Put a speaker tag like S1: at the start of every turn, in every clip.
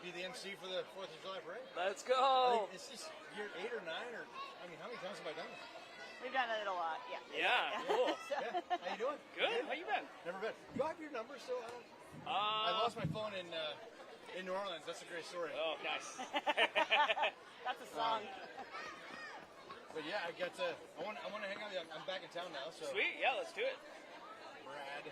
S1: be the MC for the 4th of July parade.
S2: Let's
S1: I
S2: go.
S1: think this is year 8 or 9, or I mean, how many times have I done it?
S3: We've done it a lot, yeah.
S2: Yeah, cool.
S1: Yeah. How you doing?
S2: Good. How you been?
S1: Never been. You have your number still? I lost my phone in New Orleans. That's a great story.
S2: Oh, nice.
S3: That's a song.
S1: But yeah, I got to. I want to hang out with you. I'm back in town now, so.
S2: Sweet. Yeah, let's do it.
S1: Brad.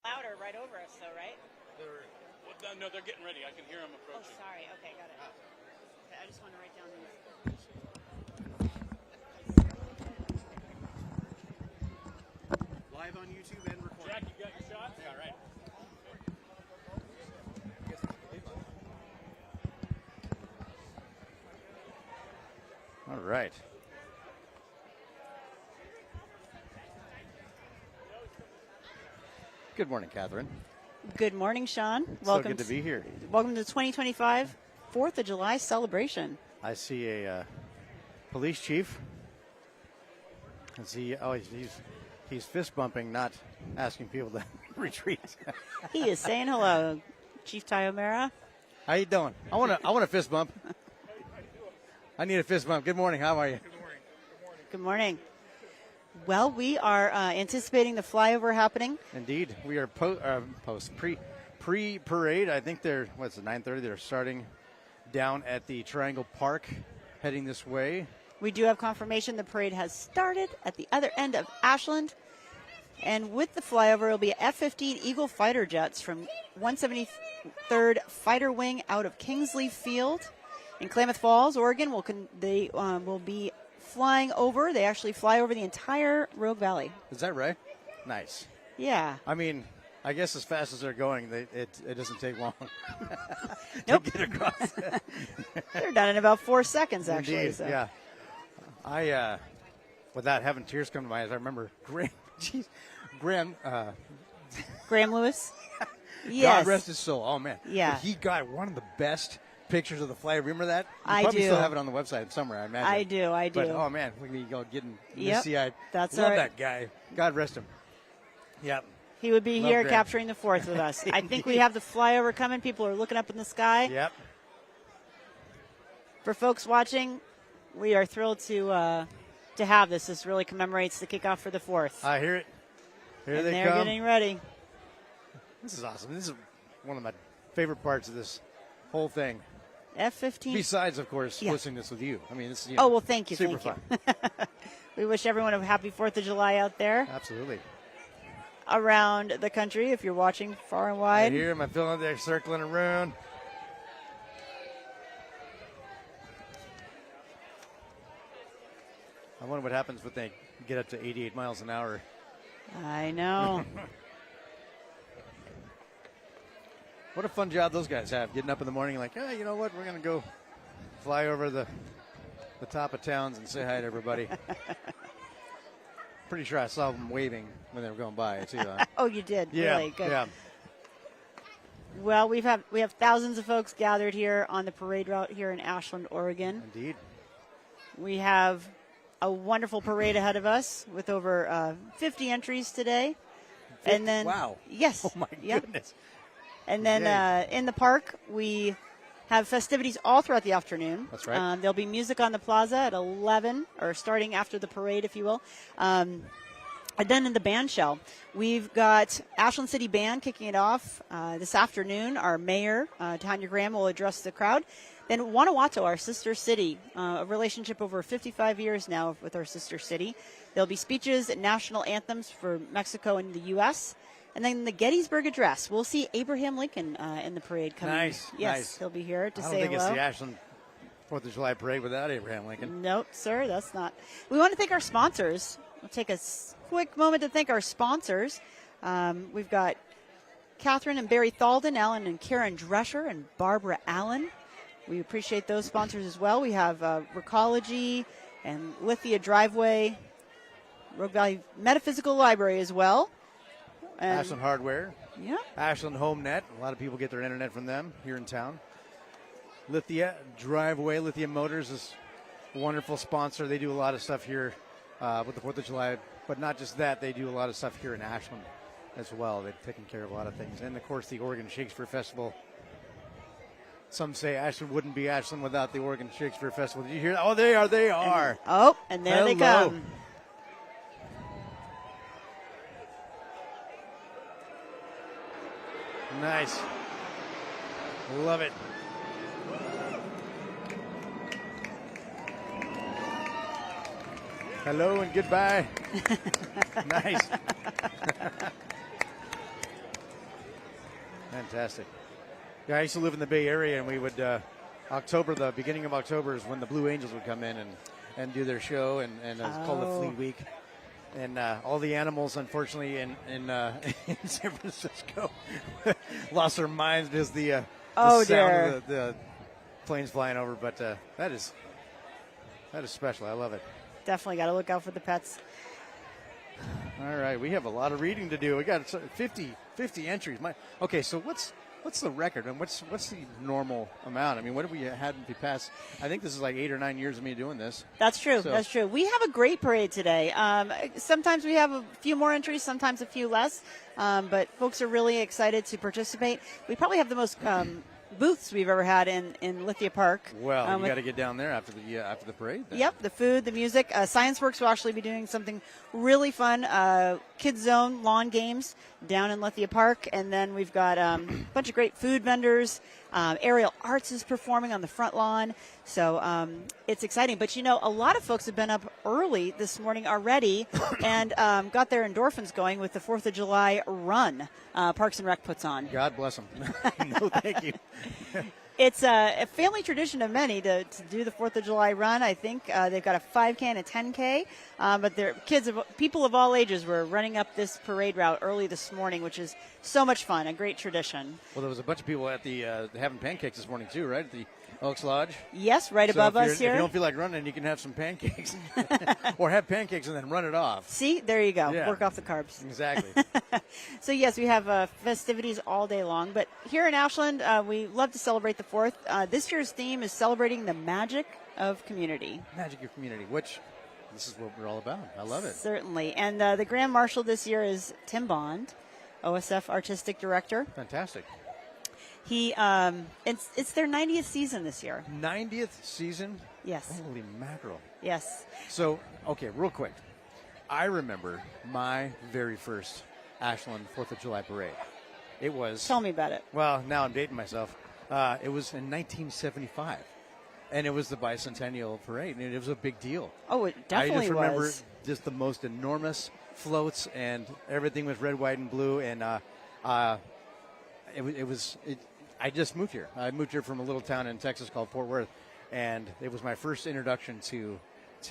S3: Louder right over us, though, right?
S2: No, they're getting ready. I can hear them
S3: Oh,
S2: approaching.
S3: sorry. Okay, got it. Okay, I just want to write down these.
S1: Live on YouTube and recording.
S2: Jack, you got your shot?
S1: Yeah, all right. All right. Good morning, Catherine.
S3: Good morning, Sean.
S1: So good to be here.
S3: Welcome to the 2025 4th of July celebration.
S1: I see a police chief. And see, he's fist bumping, not asking people to retreat.
S3: He is saying hello, Chief Ty O'Mara.
S1: How you doing? I want a fist bump. I need a fist bump. Good morning. How are you?
S3: Good morning. Well, we are anticipating the flyover happening.
S1: Indeed, we are pre-parade. I think they're 9:30. They're starting down at the Triangle Park, heading this way.
S3: We do have confirmation the parade has started at the other end of Ashland. And with the flyover, it'll be F-15 Eagle fighter jets from 173rd Fighter Wing out of Kingsley Field in Klamath Falls, Oregon. They will be flying over. They actually fly over the entire Rogue Valley.
S1: Is that right? Nice.
S3: Yeah.
S1: I mean, I guess as fast as they're going, it doesn't take long
S3: Nope.
S1: to get across.
S3: They're done in about 4 seconds, actually.
S1: Indeed,
S3: So.
S1: yeah. I, without having tears come to my eyes, I remember Graham,
S3: Graham Lewis? Yes.
S1: God rest his soul. Oh, man.
S3: Yeah.
S1: He got one of the best pictures of the flight. Remember that? You
S3: I
S1: probably
S3: do.
S1: still have it on the website somewhere, I imagine.
S3: I do.
S1: But, oh, man, we need to go getting
S3: Yep.
S1: misty-eyed.
S3: That's
S1: Love
S3: all right.
S1: that guy. God rest him. Yep.
S3: He would be
S1: Love
S3: here
S1: Graham.
S3: capturing the 4th with us. I think we have the flyover coming. People are looking up in the sky.
S1: Yep.
S3: For folks watching, we are thrilled to have this. This really commemorates the kickoff for the 4th.
S1: I hear it. Here
S3: and
S1: they
S3: they're
S1: come.
S3: getting ready.
S1: This is awesome. This is one of my favorite parts of this whole thing.
S3: F-15.
S1: Besides, of course,
S3: Yeah.
S1: listening to this with you. I mean, this is
S3: Oh, well, thank you.
S1: super
S3: Thank
S1: fun.
S3: you. We wish everyone a happy 4th of July out there
S1: Absolutely.
S3: around the country if you're watching far and
S1: Right
S3: wide.
S1: here, am I feeling they're circling around? I wonder what happens when they get up to 88 miles an hour.
S3: I know.
S1: What a fun job those guys have, getting up in the morning like, you know what, we're going to go fly over the top of towns and say hi to everybody. Pretty sure I saw them waving when they were going by, too.
S3: Oh, you did?
S1: Yeah,
S3: Really? Good.
S1: yeah.
S3: Well, we have thousands of folks gathered here on the parade route here in Ashland, Oregon.
S1: Indeed.
S3: We have a wonderful parade ahead of us with over 50 entries today. And then
S1: Wow.
S3: Yes.
S1: Oh, my
S3: Yep.
S1: goodness.
S3: And then in the park, we have festivities all throughout the afternoon.
S1: That's right.
S3: There'll be music on the plaza at 11, or starting after the parade, if you will. And then in the band shell, we've got Ashland City Band kicking it off this afternoon. Our mayor, Tanya Graham, will address the crowd. Then Guanajuato, our sister city, a relationship over 55 years now with our sister city. There'll be speeches and national anthems for Mexico and the U.S., and then the Gettysburg Address. We'll see Abraham Lincoln in the parade coming.
S1: Nice,
S3: Yes,
S1: nice.
S3: he'll be here to
S1: I don't
S3: say
S1: think
S3: hello.
S1: it's the Ashland 4th of July parade without Abraham Lincoln.
S3: Nope, sir, that's not. We want to thank our sponsors. We'll take a quick moment to thank our sponsors. We've got Catherine and Barry Thalden, Alan and Karen Drescher, and Barbara Allen. We appreciate those sponsors as well. We have Recology and Lithia Driveway, Rogue Valley Metaphysical Library as well. And
S1: Ashland Hardware.
S3: Yeah.
S1: Ashland HomeNet. A lot of people get their internet from them here in town. Lithia Driveway. Lithia Motors is a wonderful sponsor. They do a lot of stuff here with the 4th of July. But not just that, they do a lot of stuff here in Ashland as well. They've taken care of a lot of things. And, of course, the Oregon Shakespeare Festival. Some say Ashland wouldn't be Ashland without the Oregon Shakespeare Festival. Did you hear that? Oh, they are. They are.
S3: And there they
S1: Hello.
S3: come.
S1: Nice. Love it. Hello and goodbye. Nice. Fantastic. Yeah, I used to live in the Bay Area, and we would the beginning of October is when the Blue Angels would come in and do their show, and it was called the Fleet Week. And all the animals, unfortunately, in San Francisco lost their minds because the sound of the planes flying over. But that is special. I love it.
S3: Definitely got to look out for the pets.
S1: All right, we have a lot of reading to do. We got 50 entries. Okay, so what's the record, and what's the normal amount? I mean, what have we had in the past? I think this is like 8 or 9 years of me doing this.
S3: That's true. So. That's true. We have a great parade today. Sometimes we have a few more entries, sometimes a few less, but folks are really excited to participate. We probably have the most booths we've ever had in Lithia Park.
S1: Well, you got to get down there after the parade. Then.
S3: Yep, the food, the music. Science Works will actually be doing something really fun. Kids Zone lawn games down in Lithia Park, and then we've got a bunch of great food vendors. Aerial Arts is performing on the front lawn, so it's exciting. But a lot of folks have been up early this morning already and got their endorphins going with the 4th of July run Parks and Rec puts on.
S1: God bless them. No, thank you.
S3: It's a family tradition of many to do the 4th of July run. I think they've got a 5K and a 10K, but their people of all ages were running up this parade route early this morning, which is so much fun, a great tradition.
S1: Well, there was a bunch of people at the having pancakes this morning too, right? At the Elks Lodge.
S3: Yes, right above us here.
S1: If you don't feel like running, you can have some pancakes, or have pancakes and then run it off.
S3: See, there you go.
S1: Yeah.
S3: Work off the carbs.
S1: Exactly.
S3: So yes, we have festivities all day long. But here in Ashland, we love to celebrate the 4th. This year's theme is celebrating the magic of community.
S1: Magic of community, which this is what we're all about. I love it.
S3: Certainly. And the Grand Marshal this year is Tim Bond, OSF Artistic Director.
S1: Fantastic.
S3: It's their 90th season this year.
S1: 90th season?
S3: Yes.
S1: Holy mackerel.
S3: Yes.
S1: So, okay, real quick. I remember my very first Ashland 4th of July parade. It was...
S3: Tell me about it.
S1: Well, now I'm dating myself. It was in 1975. And it was the bicentennial parade, and it was a big deal.
S3: Oh, it definitely was.
S1: I just remember just the most enormous floats, and everything was red, white, and blue, and I just moved here. I moved here from a little town in Texas called Fort Worth, and it was my first introduction to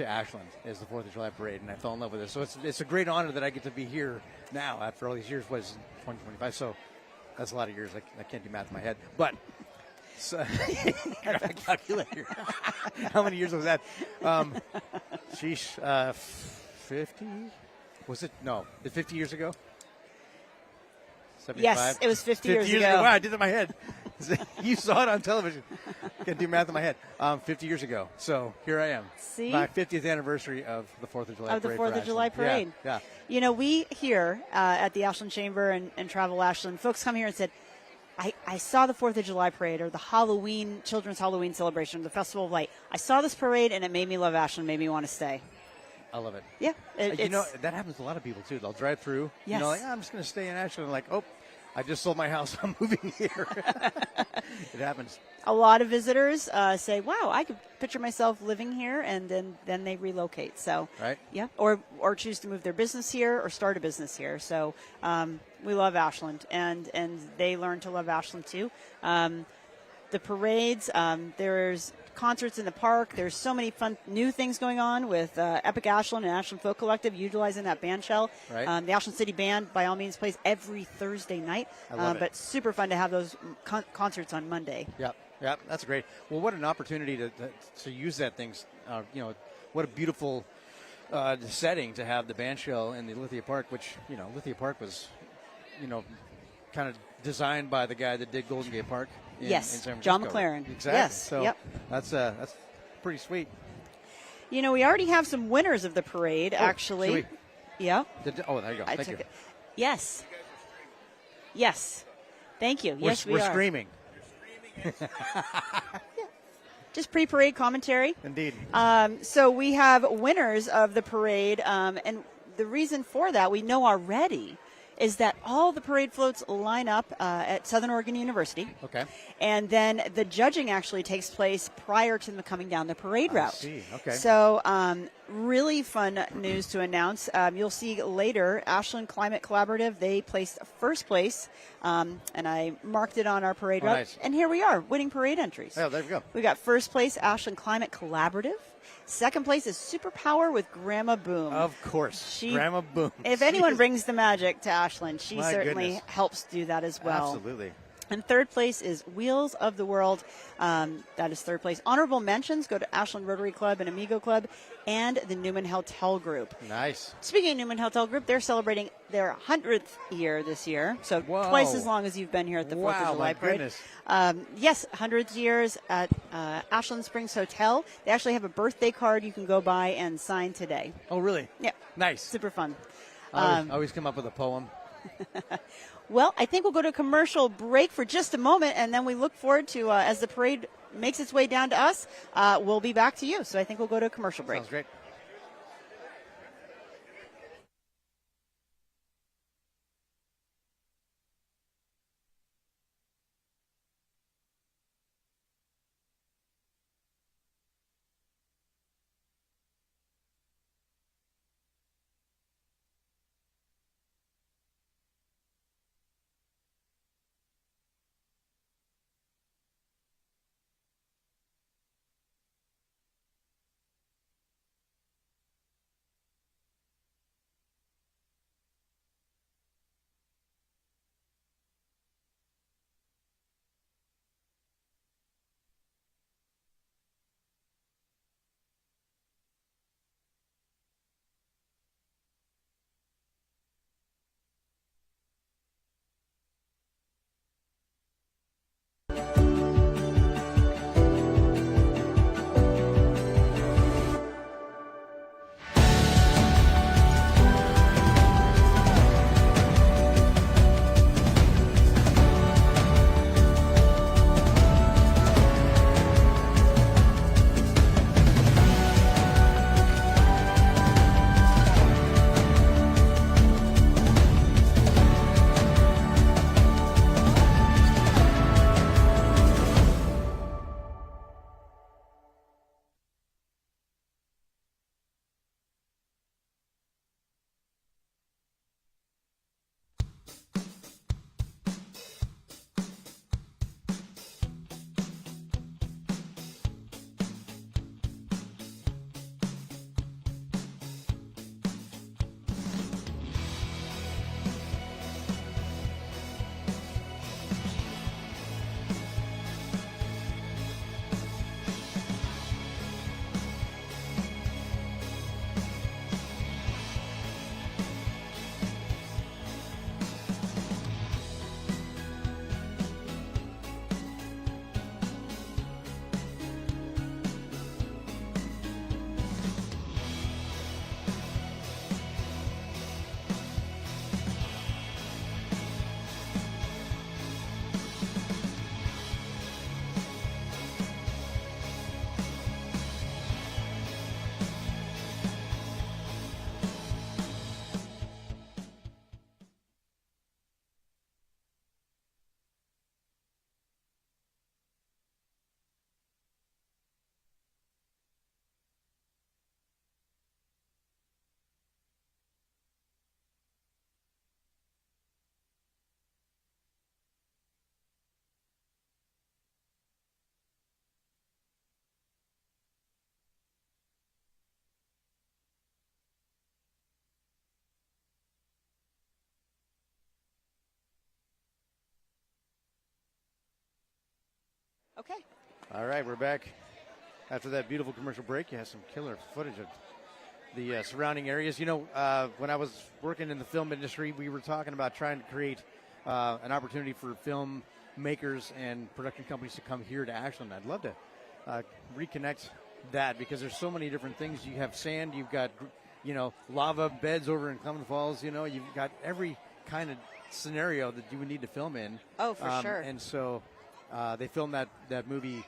S1: Ashland as the 4th of July parade, and I fell in love with it. So it's a great honor that I get to be here now after all these years. Was 2025, so that's a lot of years. I can't do math in my head, but so, calculator. How many years was that? 50? Was it? No, 50 years ago. 75?
S3: Yes, it was 50 years ago.
S1: Wow, I did it in my head. You saw it on television. Can't do math in my head. 50 years ago. So here I am.
S3: See?
S1: My 50th anniversary of the 4th of July parade.
S3: Of the 4th of July parade.
S1: Yeah.
S3: We here at the Ashland Chamber and Travel Ashland, folks come here and said, I saw the 4th of July parade or the Children's Halloween celebration, the Festival of Light. I saw this parade and it made me love Ashland, made me want to stay.
S1: I love it.
S3: Yeah.
S1: That happens to a lot of people, too. They'll drive through.
S3: Yes.
S1: I'm just going to stay in Ashland. Like, I just sold my house. I'm moving here. It happens.
S3: A lot of visitors say, wow, I could picture myself living here, and then they relocate. So,
S1: right.
S3: Yeah. Or choose to move their business here or start a business here. So we love Ashland, and they learn to love Ashland, too. The parades, there's concerts in the park. There's so many fun new things going on with Epic Ashland and Ashland Folk Collective utilizing that band shell.
S1: Right.
S3: The Ashland City Band, by all means, plays every Thursday night.
S1: I love it.
S3: But super fun to have those concerts on Monday.
S1: Yeah, that's great. Well, what an opportunity to use that thing. What a beautiful setting to have the band shell in the Lithia Park, which, Lithia Park was, kind of designed by the guy that did Golden Gate Park. In San Francisco.
S3: John McLaren.
S1: Exactly.
S3: Yes.
S1: So
S3: yep.
S1: That's pretty sweet.
S3: We already have some winners of the parade, actually. Yeah.
S1: There you go. Thank you.
S3: Yes. Yes. Thank you. Yes,
S1: we're
S3: are.
S1: Screaming.
S3: Just pre-parade commentary.
S1: Indeed.
S3: So we have winners of the parade, and the reason for that we know already is that all the parade floats line up at Southern Oregon University.
S1: Okay.
S3: And then the judging actually takes place prior to them coming down the parade route.
S1: I see. Okay.
S3: So really fun news to announce. You'll see later, Ashland Climate Collaborative, they placed first place, and I marked it on our parade route.
S1: Nice.
S3: And here we are, winning parade entries.
S1: Oh, there you go.
S3: We got first place, Ashland Climate Collaborative. Second place is Superpower with Grandma Boom.
S1: Of course. Grandma Boom.
S3: If anyone brings the magic to Ashland, she
S1: My
S3: certainly
S1: goodness.
S3: helps do that as well.
S1: Absolutely.
S3: And third place is Wheels of the World. That is third place. Honorable mentions go to Ashland Rotary Club and Amigo Club and the Newman Hotel Group.
S1: Nice.
S3: Speaking of Newman Hotel Group, they're celebrating their 100th year this year. So
S1: Whoa.
S3: twice as long as you've been here at the 4th of July
S1: my
S3: Parade.
S1: goodness.
S3: Yes, 100 years at Ashland Springs Hotel. They actually have a birthday card you can go by and sign today.
S1: Oh, really?
S3: Yeah.
S1: Nice.
S3: Super fun.
S1: I always come up with a poem.
S3: Well, I think we'll go to a commercial break for just a moment, and then we look forward to, as the parade makes its way down to us, we'll be back to you. So I think we'll go to a commercial break.
S1: Sounds great.
S3: Okay.
S1: All right, we're back. After that beautiful commercial break, you have some killer footage of the surrounding areas. You know, when I was working in the film industry, we were talking about trying to create an opportunity for film makers and production companies to come here to Ashland. I'd love to reconnect that because there's so many different things. You have sand, you've got, you know, lava beds over in Clemens Falls. You know, you've got every kind of scenario that you would need to film in.
S3: Oh, for sure.
S1: And so they filmed that movie,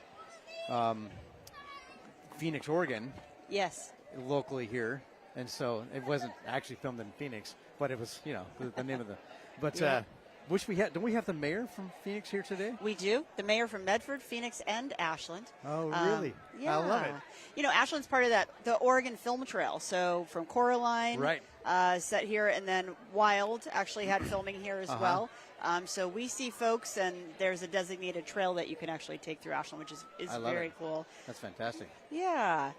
S1: Phoenix, Oregon.
S3: Yes.
S1: Locally here. and so it wasn't actually filmed in Phoenix, but it was, the name of the. But
S3: Yeah.
S1: don't we have the mayor from Phoenix here today?
S3: We do. The mayor from Medford, Phoenix, and Ashland.
S1: Oh, really?
S3: Yeah.
S1: I love it.
S3: Ashland's part of the Oregon Film Trail. So from Coraline,
S1: Right.
S3: Set here, and then Wild actually had filming here as well. So we see folks, and there's a designated trail that you can actually take through Ashland, which is
S1: I love
S3: very
S1: it.
S3: cool.
S1: That's fantastic.
S3: Yeah.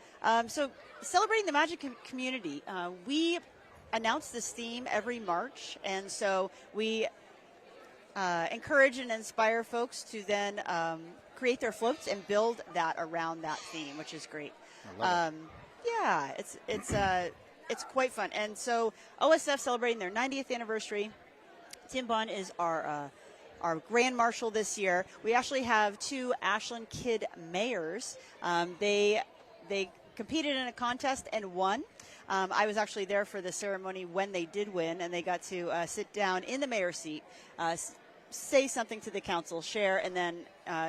S3: So celebrating the magic community, we announce this theme every March, and so we encourage and inspire folks to then create their floats and build that around that theme, which is great.
S1: I love
S3: Yeah, it's quite fun. And so OSF celebrating their 90th anniversary. Tim Bond is our grand marshal this year. We actually have 2 Ashland Kid mayors. They competed in a contest and won. I was actually there for the ceremony when they did win, and they got to sit down in the mayor's seat, say something to the council, share, and then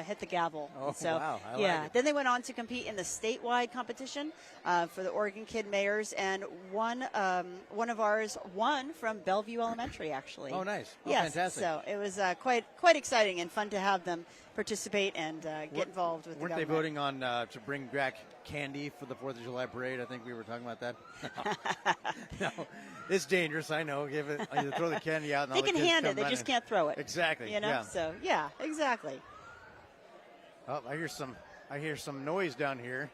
S3: hit the gavel.
S1: Oh,
S3: so,
S1: wow. I
S3: yeah.
S1: like it.
S3: Then they went on to compete in the statewide competition for the Oregon Kid Mayors, and one of ours won from Bellevue Elementary, actually.
S1: Oh, nice. Oh,
S3: yes.
S1: fantastic.
S3: So it was quite exciting and fun to have them participate and get involved with the
S1: Weren't they
S3: government.
S1: voting on to bring back candy for the 4th of July parade? I think we were talking about that. No, it's dangerous. I know. Give it. You throw the candy out, and
S3: They
S1: all the
S3: can
S1: kids
S3: hand
S1: come
S3: it. They
S1: running.
S3: just can't throw it.
S1: Exactly.
S3: Yeah. So yeah, exactly.
S1: Oh, I hear some noise down here.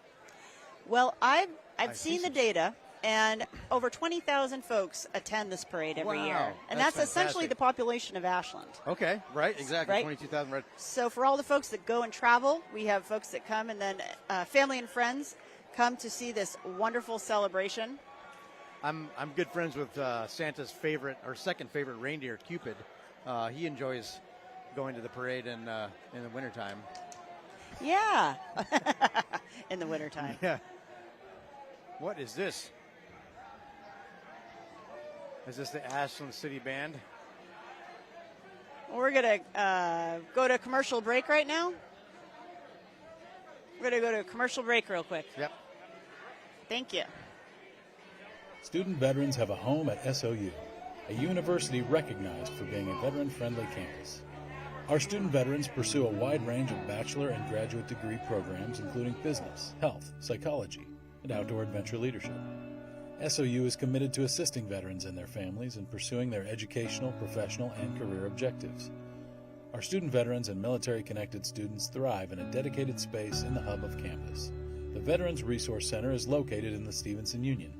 S3: Well, I've
S1: I see
S3: seen the
S1: some-
S3: data, and over 20,000 folks attend this parade every
S1: Wow,
S3: year, and
S1: that's
S3: that's essentially
S1: fantastic.
S3: the population of Ashland.
S1: Okay. Right. Exactly.
S3: Right.
S1: 22,000. Right.
S3: So for all the folks that go and travel, we have folks that come, and then family and friends come to see this wonderful celebration.
S1: I'm good friends with Santa's second favorite reindeer, Cupid. He enjoys going to the parade in the wintertime.
S3: Yeah, in the wintertime.
S1: Yeah. What is this? Is this the Ashland City Band?
S3: We're going to go to commercial break right now. We're going to go to a commercial break real quick.
S1: Yep.
S3: Thank you.
S4: Student veterans have a home at SOU, a university recognized for being a veteran-friendly campus. Our student veterans pursue a wide range of bachelor and graduate degree programs, including business, health, psychology, and outdoor adventure leadership. SOU is committed to assisting veterans and their families in pursuing their educational, professional, and career objectives. Our student veterans and military-connected students thrive in a dedicated space in the hub of campus. The Veterans Resource Center is located in the Stevenson Union.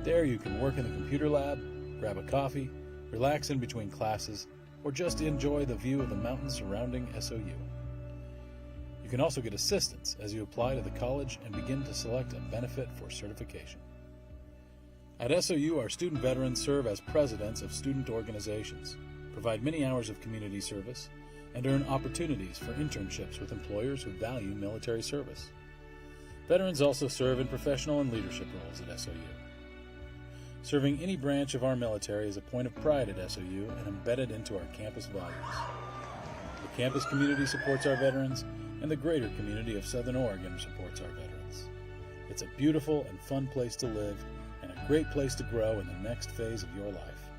S4: There you can work in the computer lab, grab a coffee, relax in between classes, or just enjoy the view of the mountains surrounding SOU. You can also get assistance as you apply to the college and begin to select a benefit for certification. At SOU, our student veterans serve as presidents of student organizations, provide many hours of community service, and earn opportunities for internships with employers who value military service. Veterans also serve in professional and leadership roles at SOU. Serving any branch of our military is a point of pride at SOU and embedded into our campus values. The campus community supports our veterans, and the greater community of Southern Oregon supports our veterans. It's a beautiful and fun place to live, and a great place to grow in the next phase of your life.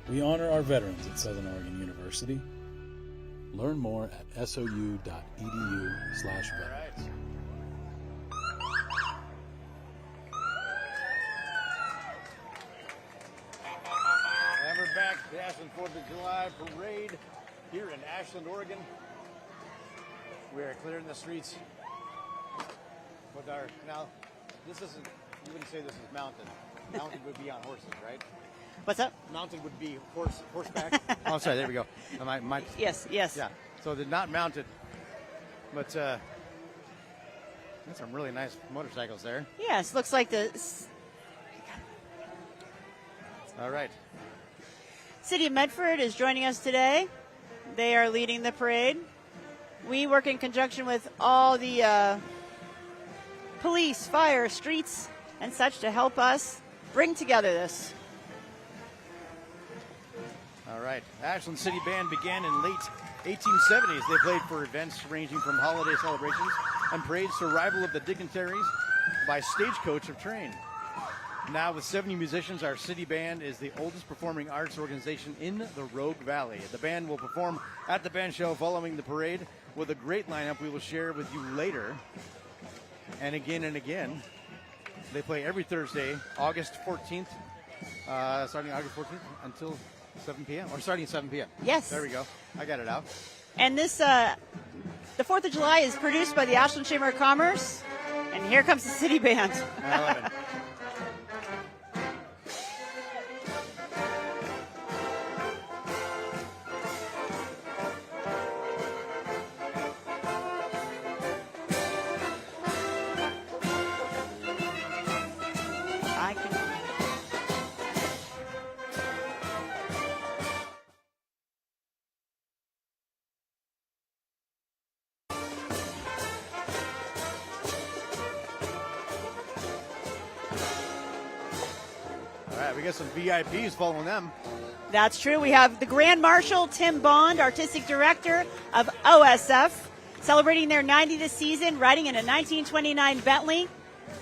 S4: We honor our veterans at Southern Oregon University. Learn more at sou.edu/veterans.
S1: And we're back to the Ashland 4th of July parade here in Ashland, Oregon. We are clearing the streets with our, now, this isn't, you wouldn't say this is mounted. Mounted would be on horses, right?
S3: What's up?
S1: Mounted would be horseback. Oh, sorry, there we go. My,
S3: Yes.
S1: yeah, so they're not mounted, but there's some really nice motorcycles there.
S3: Yes, looks like the
S1: All right.
S3: City of Medford is joining us today. They are leading the parade. We work in conjunction with all the police, fire, streets, and such to help us bring together this.
S1: All right. Ashland City Band began in late 1870s. They played for events ranging from holiday celebrations and parades to arrival of the dignitaries by stagecoach of train. Now with 70 musicians, our city band is the oldest performing arts organization in the Rogue Valley. The band will perform at the band show following the parade with a great lineup we will share with you later. And again. They play every Thursday, August 14th, starting August 14th until 7 p.m. Or starting at 7 p.m.
S3: Yes.
S1: There we go. I got it out.
S3: And this, the 4th of July is produced by the Ashland Chamber of Commerce. And here comes the city band.
S1: I love it. We got some VIPs following them.
S3: That's true. We have the Grand Marshal, Tim Bond, Artistic Director of OSF, celebrating their 90th season, riding in a 1929 Bentley.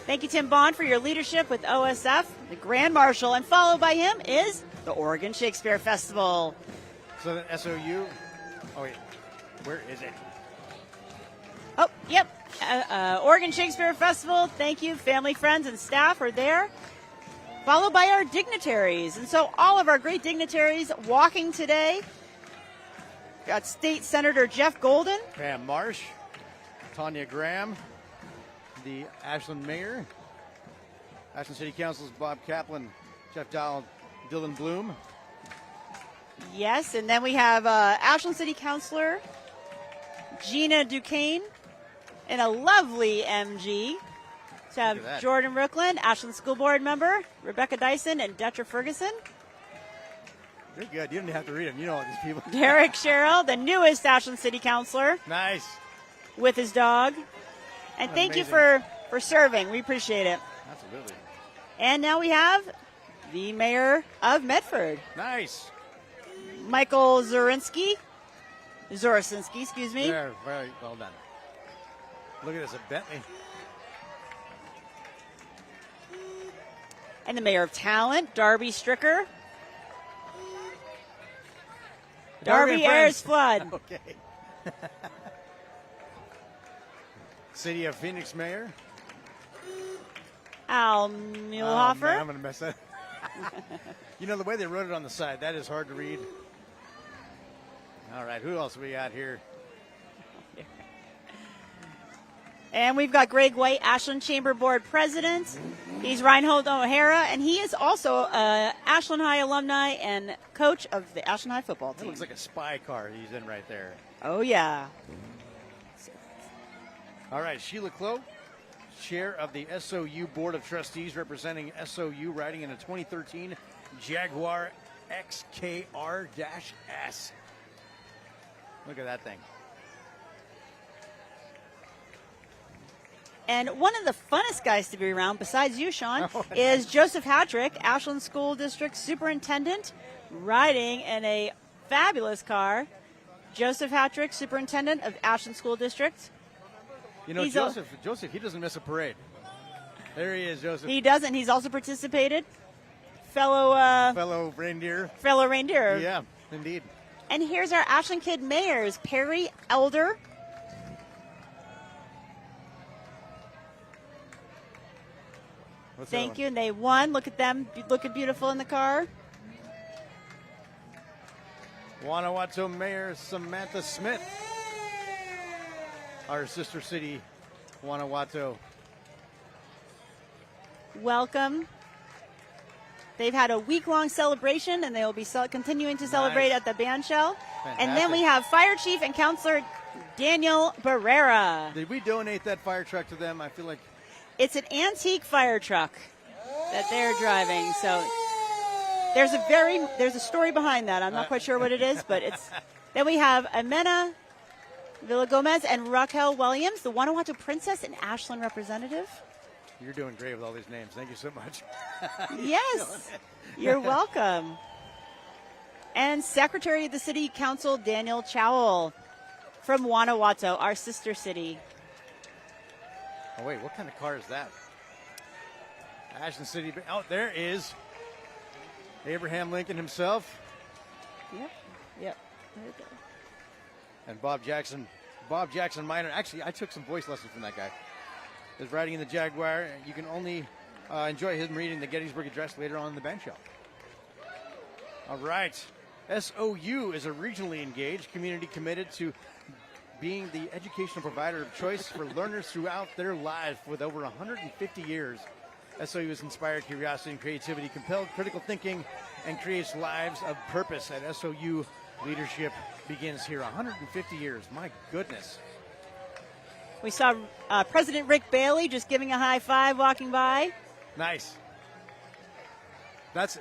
S3: Thank you, Tim Bond, for your leadership with OSF, the Grand Marshal. And followed by him is the Oregon Shakespeare Festival.
S1: So the SOU, oh wait, where is it?
S3: Oh, yep. Oregon Shakespeare Festival. Thank you. Family, friends, and staff are there. Followed by our dignitaries. And so all of our great dignitaries walking today. Got State Senator Jeff Golden.
S1: Pam Marsh, Tanya Graham, the Ashland Mayor, Ashland City Council's Bob Kaplan, Jeff Dowell, Dylan Bloom.
S3: Yes, and then we have Ashland City Councilor Gina Duquesne and a lovely MG. To have Jordan Rookland, Ashland School Board member, Rebecca Dyson, and Detra Ferguson.
S1: You're good. You didn't have to read them. You know all these people.
S3: Derek Sherrill, the newest Ashland City Councilor.
S1: Nice.
S3: With his dog. And thank you for serving. We appreciate it.
S1: Absolutely.
S3: And now we have the mayor of Medford.
S1: Nice.
S3: Michael Zorinsky, excuse me.
S1: Very, very well done. Look at this, a Bentley.
S3: And the mayor of Talent, Darby Stricker. Darby Ayers Flood.
S1: Okay. City of Phoenix Mayor.
S3: Al Muehlhofer.
S1: Oh, man, I'm going to mess that. You know, the way they wrote it on the side, that is hard to read. All right, who else we got here?
S3: And we've got Greg White, Ashland Chamber Board President. He's Reinhold O'Hara, and he is also an Ashland High alumni and coach of the Ashland High football team.
S1: That looks like a spy car he's in right there.
S3: Oh, yeah.
S1: All right, Sheila Clough, chair of the SOU Board of Trustees, representing SOU, riding in a 2013 Jaguar XKR-S. Look at that thing.
S3: And one of the funnest guys to be around, besides you, Sean, is Joseph Hattrick, Ashland School District Superintendent, riding in a fabulous car. Joseph Hattrick, Superintendent of Ashland School District.
S1: You know, Joseph, he doesn't miss a parade. There he is, Joseph.
S3: He doesn't. He's also participated. Fellow
S1: reindeer.
S3: Yeah,
S1: indeed.
S3: And here's our Ashland Kid mayors, Perry Elder. Thank you, and they won. Look at them, looking beautiful in the car.
S1: Guanajuato Mayor Samantha Smith, our sister city, Guanajuato.
S3: Welcome. They've had a week-long celebration, and they will be continuing to celebrate at the band shell.
S1: Fantastic.
S3: And then we have Fire Chief and Counselor Daniel Barrera.
S1: Did we donate that fire truck to them? I feel like
S3: it's an antique fire truck that they're driving. So there's a story behind that. I'm not quite sure what it is, but it's. Then we have Amena Villagomez and Raquel Williams, the Guanajuato Princess and Ashland representative.
S1: You're doing great with all these names. Thank you so much.
S3: Yes, you're welcome. And Secretary of the City Council, Daniel Chowell from Guanajuato, our sister city.
S1: Oh, wait, what kind of car is that? Ashland City. Oh, there is Abraham Lincoln himself.
S3: Yep. Right there.
S1: And Bob Jackson Minor. Actually, I took some voice lessons from that guy. Is riding in the Jaguar. You can only enjoy him reading the Gettysburg Address later on in the bench show. All right. SOU is a regionally engaged community committed to being the educational provider of choice for learners throughout their lives. With over 150 years, SOU has inspired curiosity and creativity, compelled critical thinking, and creates lives of purpose. At SOU, leadership begins here. 150 years. My goodness.
S3: We saw President Rick Bailey just giving a high five walking by.
S1: Nice.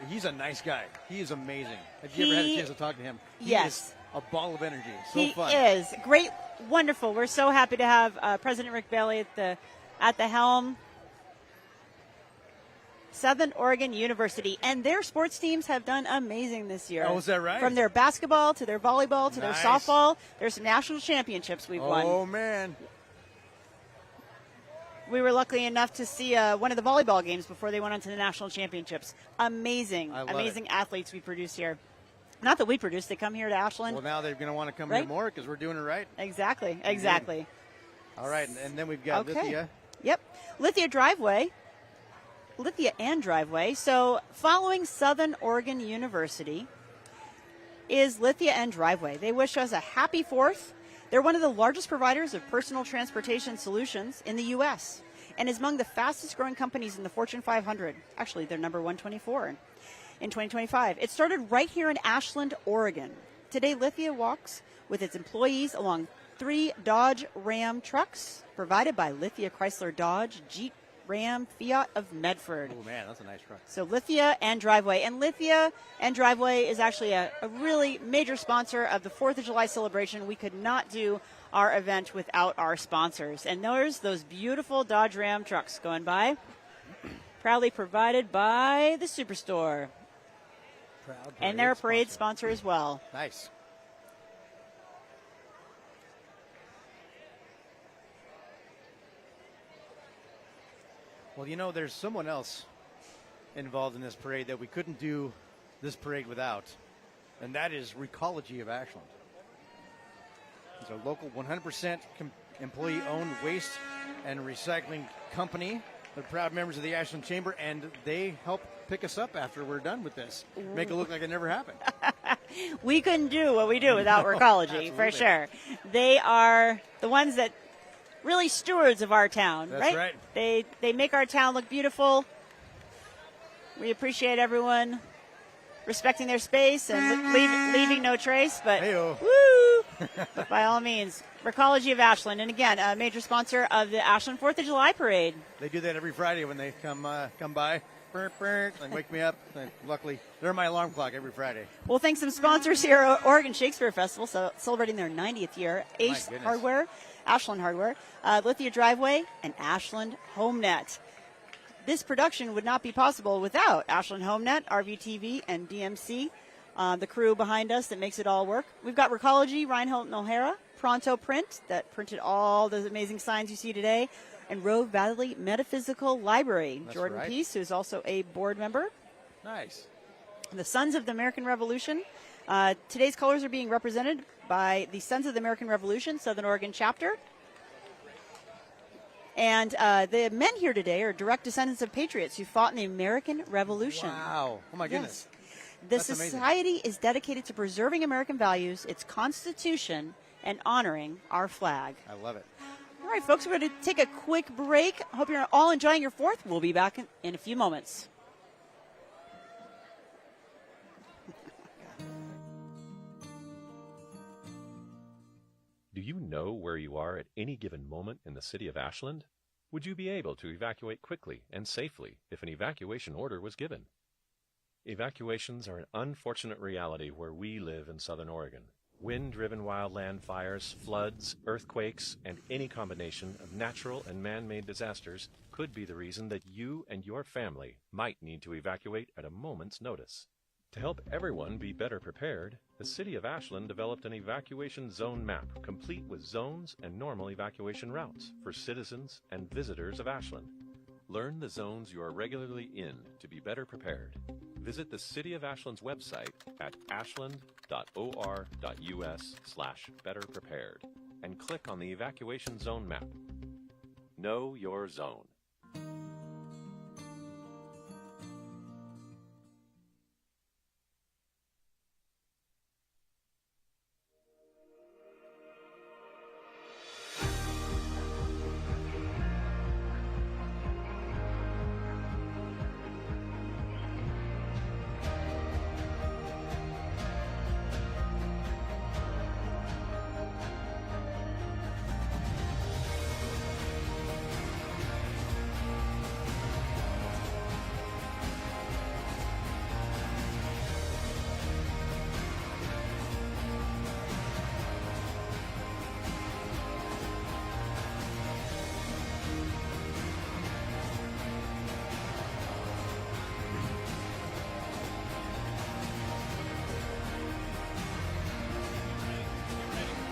S1: He's a nice guy. He is amazing. Have you ever had a chance to talk to him? He is a ball of energy. So fun.
S3: He is great, wonderful. We're so happy to have President Rick Bailey at the helm. Southern Oregon University, and their sports teams have done amazing this year.
S1: Oh, is that right?
S3: From their basketball to their volleyball to their softball, there's some national championships we've won.
S1: Oh, man.
S3: We were lucky enough to see one of the volleyball games before they went on to the national championships. Amazing athletes we produce here. Not that we produce, they come here to Ashland.
S1: Well, now they're going to want to come here more because we're doing it right.
S3: Exactly.
S1: All right, and then we've got Lithia.
S3: Yep, Lithia and Driveway. So following Southern Oregon University is Lithia and Driveway. They wish us a happy 4th. They're one of the largest providers of personal transportation solutions in the U.S. and is among the fastest growing companies in the Fortune 500. Actually, they're number 124 in 2025. It started right here in Ashland, Oregon. Today, Lithia walks with its employees along 3 Dodge Ram trucks provided by Lithia Chrysler Dodge Jeep Ram Fiat of Medford.
S1: Oh, man, that's a nice truck.
S3: So Lithia and Driveway. And Lithia and Driveway is actually a really major sponsor of the 4th of July celebration. We could not do our event without our sponsors. And there's those beautiful Dodge Ram trucks going by. Proudly provided by the Superstore. And they're a parade sponsor as well.
S1: Nice. Well, you know, there's someone else involved in this parade that we couldn't do this parade without, and that is Recology of Ashland. It's a local 100% employee-owned waste and recycling company. They're proud members of the Ashland Chamber, and they help pick us up after we're done with this. Make it look like it never happened.
S3: We couldn't do what we do without Recology, for sure. They are the ones that really stewards of our town,
S1: That's right?
S3: They make our town look beautiful. We appreciate everyone respecting their space and leaving no trace. But woo! By all means, Recology of Ashland, and again, a major sponsor of the Ashland 4th of July Parade.
S1: They do that every Friday when they come by. They wake me up. Luckily, they're my alarm clock every Friday.
S3: We'll thank some sponsors here at Oregon Shakespeare Festival, celebrating their 90th year. Ace Hardware, Ashland Hardware, Lithia Driveway, and Ashland HomeNet. This production would not be possible without Ashland HomeNet, RVTV, and DMC, the crew behind us that makes it all work. We've got Recology, Ryan Hilton O'Hara, Pronto Print, that printed all those amazing signs you see today, and Rogue Valley Metaphysical Library.
S1: That's
S3: Jordan
S1: right.
S3: Peace, who's also a board member.
S1: Nice.
S3: The Sons of the American Revolution. Today's colors are being represented by the Sons of the American Revolution, Southern Oregon chapter. And the men here today are direct descendants of patriots who fought in the American Revolution.
S1: Wow. Oh, my goodness.
S3: The
S1: That's
S3: society is dedicated to preserving American values, its Constitution, and honoring our flag.
S1: I love it.
S3: All right, folks, we're going to take a quick break. Hope you're all enjoying your 4th. We'll be back in a few moments.
S5: Do you know where you are at any given moment in the city of Ashland? Would you be able to evacuate quickly and safely if an evacuation order was given? Evacuations are an unfortunate reality where we live in Southern Oregon. Wind-driven wildland fires, floods, earthquakes, and any combination of natural and man-made disasters could be the reason that you and your family might need to evacuate at a moment's notice. To help everyone be better prepared, the City of Ashland developed an evacuation zone map complete with zones and normal evacuation routes for citizens and visitors of Ashland. Learn the zones you are regularly in to be better prepared. Visit the City of Ashland's website at ashland.or.us/betterprepared and click on the evacuation zone map. Know your zone.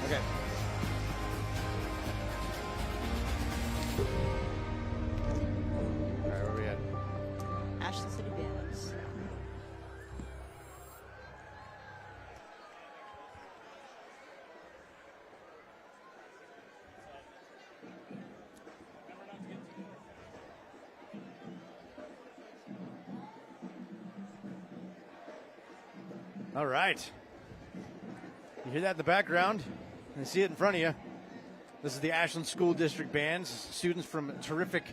S1: Okay. All right, where are we at?
S3: Ashland City Bands.
S1: All right. You hear that in the background? And see it in front of you. This is the Ashland School District Bands. Students from terrific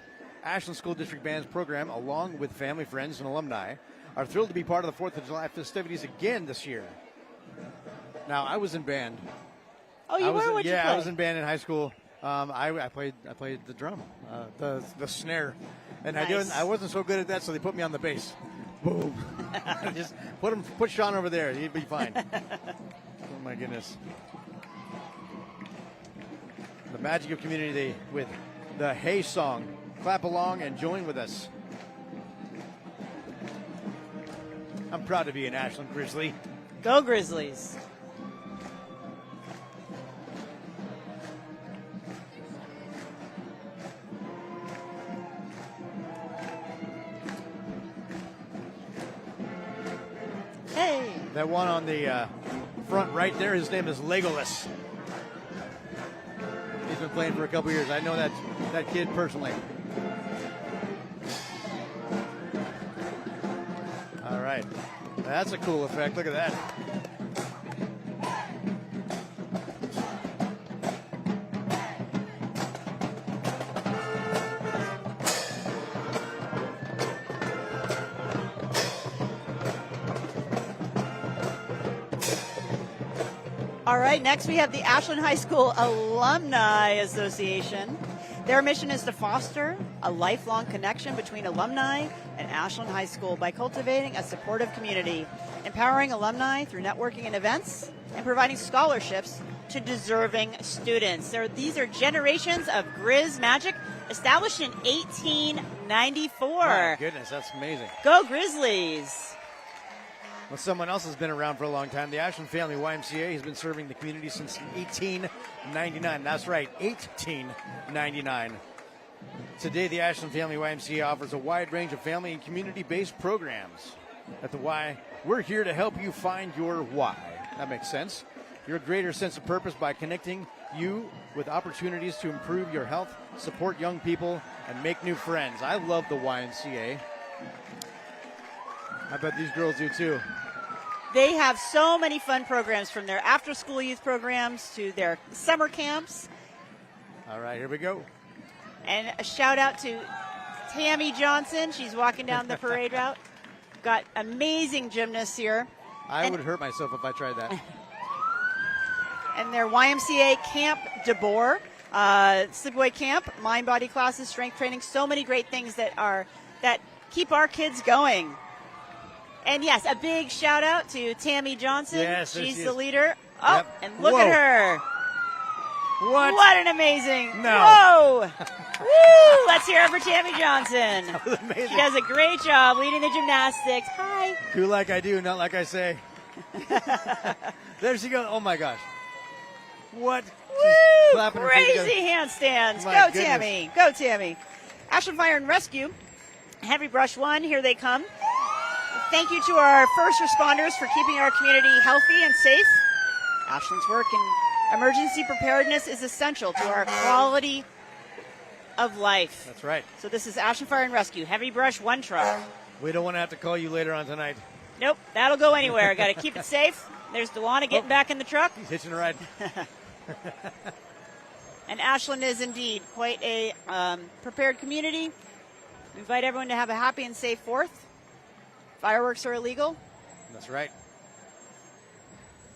S1: Ashland School District Bands program, along with family, friends, and alumni, are thrilled to be part of the 4th of July festivities again this year. Now, I was in band.
S3: Oh, you were? What'd you play?
S1: I was in band in high school. I played the drum, the snare, and
S3: Nice.
S1: I wasn't so good at that, so they put me on the bass. Boom! Just put Sean over there. He'd be fine. Oh my goodness! The magic of community day with the Hey song. Clap along and join with us. I'm proud to be an Ashland Grizzly.
S3: Go Grizzlies. Hey.
S1: That one on the front right there, his name is Legolas. He's been playing for a couple years. I know that kid personally. All right. That's a cool effect. Look at that.
S3: All right, next we have the Ashland High School Alumni Association. Their mission is to foster a lifelong connection between alumni and Ashland High School by cultivating a supportive community, empowering alumni through networking and events, and providing scholarships to deserving students. These are generations of Grizz magic established in 1894.
S1: My goodness, that's amazing.
S3: Go Grizzlies!
S1: Well, someone else has been around for a long time. The Ashland Family YMCA has been serving the community since 1899. That's right, 1899. Today, the Ashland Family YMCA offers a wide range of family and community-based programs. At the Y, we're here to help you find your why. That makes sense. Your greater sense of purpose by connecting you with opportunities to improve your health, support young people, and make new friends. I love the YMCA. I bet these girls do too.
S3: They have so many fun programs, from their after-school youth programs to their summer camps.
S1: All right, here we go.
S3: And a shout out to Tammy Johnson. She's walking down the parade route. Got amazing gymnasts here.
S1: I would hurt myself if I tried that.
S3: And their YMCA Camp DeBoer, sleepaway camp, mind body classes, strength training, so many great things that keep our kids going. And yes, a big shout out to Tammy Johnson.
S1: Yes,
S3: she's
S1: she
S3: the
S1: is.
S3: leader. Oh,
S1: Yep.
S3: and look
S1: Whoa.
S3: at her.
S1: What?
S3: What an amazing.
S1: No.
S3: Whoa. Woo! Let's hear it for Tammy Johnson.
S1: That was amazing.
S3: She does a great job leading the gymnastics. Hi.
S1: Do like I do, not like I say. There she goes. Oh my gosh. What? She's
S3: Woo!
S1: clapping her feet
S3: Crazy
S1: together.
S3: handstands.
S1: My
S3: Go,
S1: goodness.
S3: Tammy. Go, Tammy. Ashland Fire and Rescue, Heavy Brush 1, here they come. Thank you to our first responders for keeping our community healthy and safe. Ashland's work in emergency preparedness is essential to our quality of life.
S1: That's right.
S3: So this is Ashland Fire and Rescue, Heavy Brush 1 truck.
S1: We don't want to have to call you later on tonight.
S3: Nope, that'll go anywhere. Got to keep it safe. There's Delana getting back in the truck.
S1: He's hitching a ride.
S3: And Ashland is indeed quite a prepared community. We invite everyone to have a happy and safe 4th. Fireworks are illegal.
S1: That's right.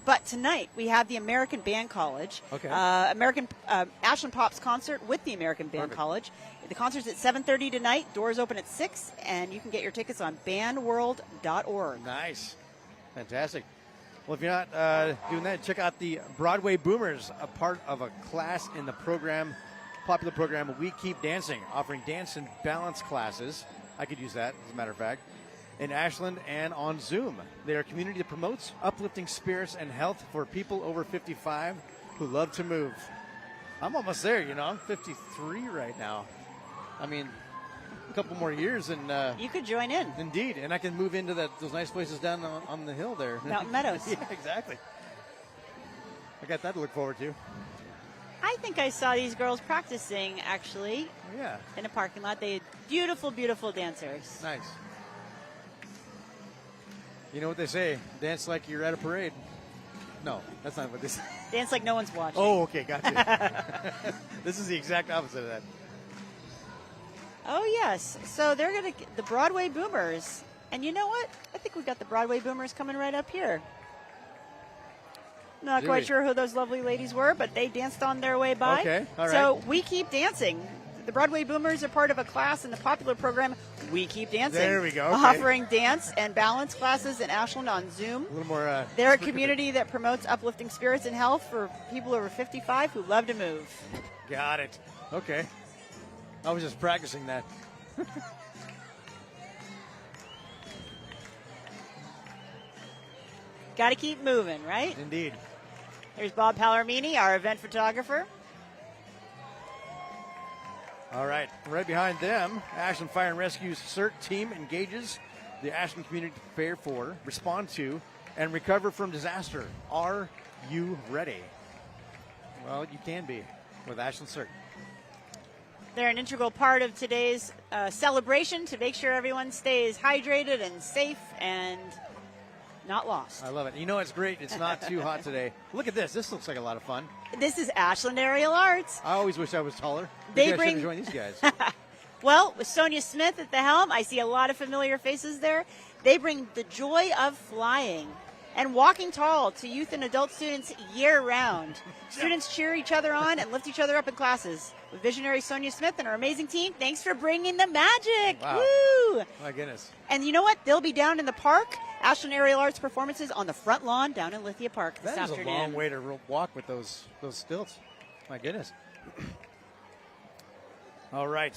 S3: But tonight we have the American Band College,
S1: Okay.
S3: Ashland Pops concert with the American Band
S1: Perfect.
S3: College. The concert's at 7:30 tonight. Doors open at 6, and you can get your tickets on bandworld.org.
S1: Nice. Fantastic. Well, if you're not doing that, check out the Broadway Boomers, a part of a class in the popular program We Keep Dancing, offering dance and balance classes. I could use that, as a matter of fact, in Ashland and on Zoom. They are a community that promotes uplifting spirits and health for people over 55 who love to move. I'm almost there, I'm 53 right now. I mean, a couple more years and
S3: You could join in.
S1: indeed, and I can move into those nice places down on the hill there.
S3: Mountain Meadows.
S1: Yeah, exactly. I got that to look forward to.
S3: I think I saw these girls practicing, actually,
S1: Yeah,
S3: in a parking lot. They had beautiful, beautiful dancers.
S1: nice. You know what they say, dance like you're at a parade. No, that's not what they say.
S3: Dance like no one's watching.
S1: Oh, okay, gotcha. This is the exact opposite of that.
S3: Oh, yes. So they're going to get the Broadway Boomers. And you know what? I think we got the Broadway Boomers coming right up here. Not
S1: Do
S3: quite
S1: we?
S3: sure who those lovely ladies were, but they danced on their way by.
S1: Okay, all right.
S3: So we keep dancing. The Broadway Boomers are part of a class in the popular program We Keep Dancing.
S1: There we go, okay.
S3: Offering dance and balance classes in Ashland on Zoom.
S1: A little more.
S3: They're a community that promotes uplifting spirits and health for people over 55 who love to move.
S1: Got it. Okay. I was just practicing that.
S3: Got to keep moving, right?
S1: Indeed.
S3: Here's Bob Pallarmini, our event photographer.
S1: All right. Right behind them, Ashland Fire and Rescue's CERT team engages the Ashland community to prepare for, respond to, and recover from disaster. Are you ready? Well, you can be with Ashland CERT.
S3: They're an integral part of today's celebration to make sure everyone stays hydrated and safe and not lost.
S1: I love it. You know, it's great. It's not too hot today. Look at this. This looks like a lot of fun.
S3: This is Ashland Aerial Arts.
S1: I always wish I was taller.
S3: They
S1: Maybe I should
S3: bring-
S1: have joined these guys.
S3: Well, with Sonia Smith at the helm, I see a lot of familiar faces there. They bring the joy of flying and walking tall to youth and adult students year-round. Students cheer each other on and lift each other up in classes. With visionary Sonia Smith and her amazing team, thanks for bringing the magic.
S1: Wow.
S3: Woo!
S1: My goodness.
S3: And you know what? They'll be down in the park. Ashland Aerial Arts performances on the front lawn down in Lithia Park this
S1: That is
S3: afternoon.
S1: a long way to walk with those stilts. My goodness. All right.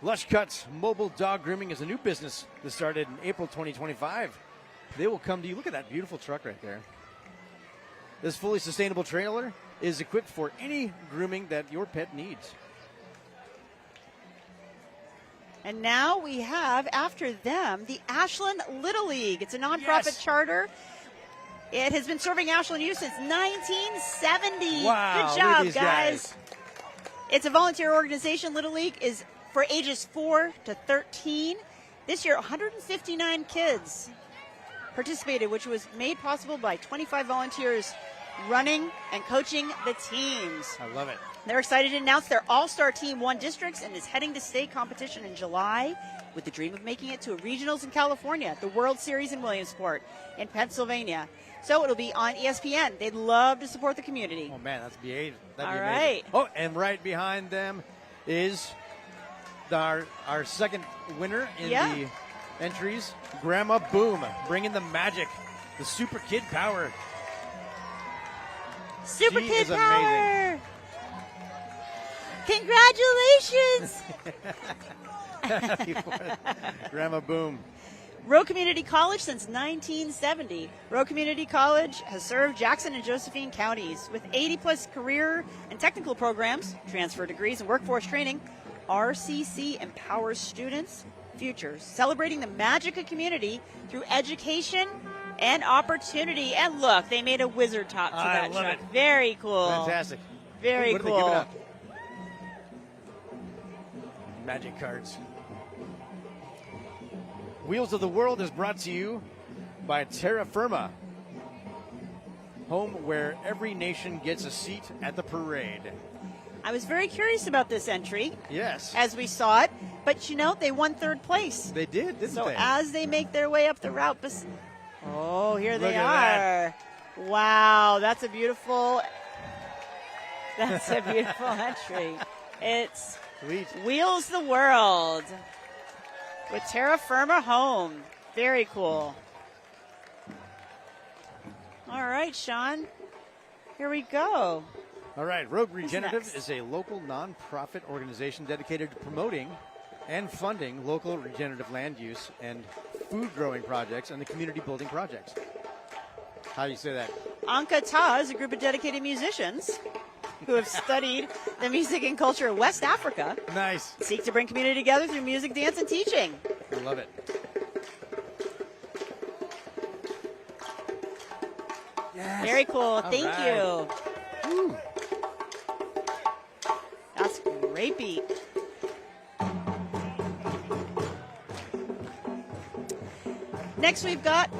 S1: Lush Cuts Mobile Dog Grooming is a new business that started in April 2025. They will come to you. Look at that beautiful truck right there. This fully sustainable trailer is equipped for any grooming that your pet needs.
S3: And now we have, after them, the Ashland Little League. It's a nonprofit
S1: Yes.
S3: charter. It has been serving Ashland youth since 1970.
S1: Wow,
S3: Good
S1: look at
S3: job,
S1: these
S3: guys. It's a volunteer organization. Little League is for ages 4 to 13. This year, 159 kids participated, which was made possible by 25 volunteers running and coaching the teams.
S1: I love it.
S3: They're excited to announce their all-star team won districts and is heading to state competition in July with the dream of making it to regionals in California, the World Series in Williamsport, in Pennsylvania. So it'll be on ESPN. They'd love to support the community.
S1: Oh, man, that'd be amazing.
S3: All
S1: Amazing.
S3: right.
S1: Oh, and right behind them is our second winner in
S3: Yeah.
S1: the entries, Grandma Boom, bringing the magic, the super kid power.
S3: Super
S1: She
S3: Kid
S1: is
S3: Power! Congratulations!
S1: Grandma Boom.
S3: Rowe Community College since 1970. Rowe Community College has served Jackson and Josephine counties with 80-plus career and technical programs, transfer degrees, and workforce training. RCC empowers students' futures, celebrating the magic of community through education and opportunity. And look, they made a wizard top to that
S1: love
S3: truck.
S1: it.
S3: Very cool.
S1: Fantastic.
S3: Very
S1: What are
S3: cool.
S1: they giving out? Magic cards. Wheels of the World is brought to you by Terra Firma, home where every nation gets a seat at the parade.
S3: I was very curious about this entry
S1: Yes,
S3: as we saw it, but they won third place.
S1: they did, didn't
S3: So
S1: they?
S3: as they make their way up the route, oh, here
S1: Look
S3: they
S1: at
S3: are. Wow, that's a beautiful entry. It's
S1: Sweet.
S3: Wheels the World with Terra Firma Home. Very cool. All right, Sean. Here we go.
S1: All right, Rogue Regenerative
S3: next?
S1: is a local nonprofit organization dedicated to promoting and funding local regenerative land use and food growing projects and the community building projects. How do you say that?
S3: Anka Ta is a group of dedicated musicians who have studied the music and culture of West Africa,
S1: Nice.
S3: seek to bring community together through music, dance, and teaching.
S1: I love it. Yes.
S3: Very cool.
S1: All
S3: Thank
S1: right.
S3: you.
S1: Woo.
S3: That's a great beat. Next, we've got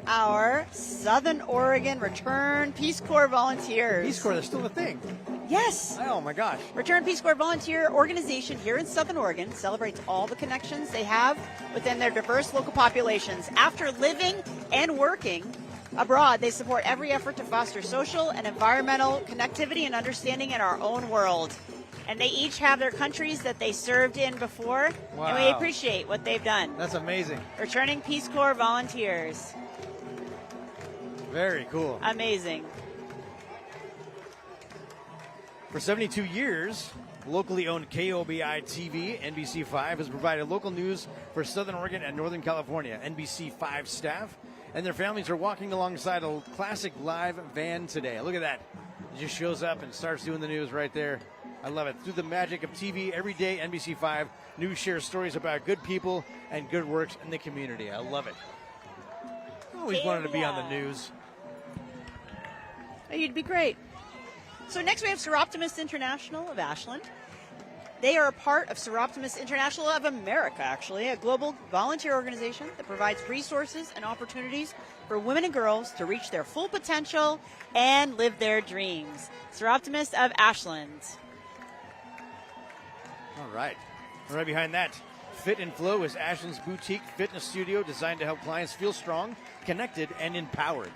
S3: our Southern Oregon Return Peace Corps volunteers.
S1: Peace Corps, that's still a thing.
S3: Yes.
S1: Oh my gosh.
S3: Return Peace Corps volunteer organization here in Southern Oregon celebrates all the connections they have within their diverse local populations. After living and working abroad, they support every effort to foster social and environmental connectivity and understanding in our own world. And they each have their countries that they served in before, and we
S1: Wow.
S3: appreciate what they've done.
S1: That's amazing.
S3: Returning Peace Corps volunteers.
S1: Very cool.
S3: Amazing.
S1: For 72 years, locally owned KOBI TV, NBC5, has provided local news for Southern Oregon and Northern California. NBC5 staff and their families are walking alongside a classic live van today. Look at that. It just shows up and starts doing the news right there. I love it. Through the magic of TV, every day, NBC5 News shares stories about good people and good works in the community. I love it. I always wanted to be on the news.
S3: Oh, you'd be great. So next we have Seroptimus International of Ashland. They are a part of Seroptimus International of America, actually, a global volunteer organization that provides resources and opportunities for women and girls to reach their full potential and live their dreams. Seroptimus of Ashland.
S1: All right. Right behind that, Fit and Flow is Ashland's boutique fitness studio designed to help clients feel strong, connected, and empowered.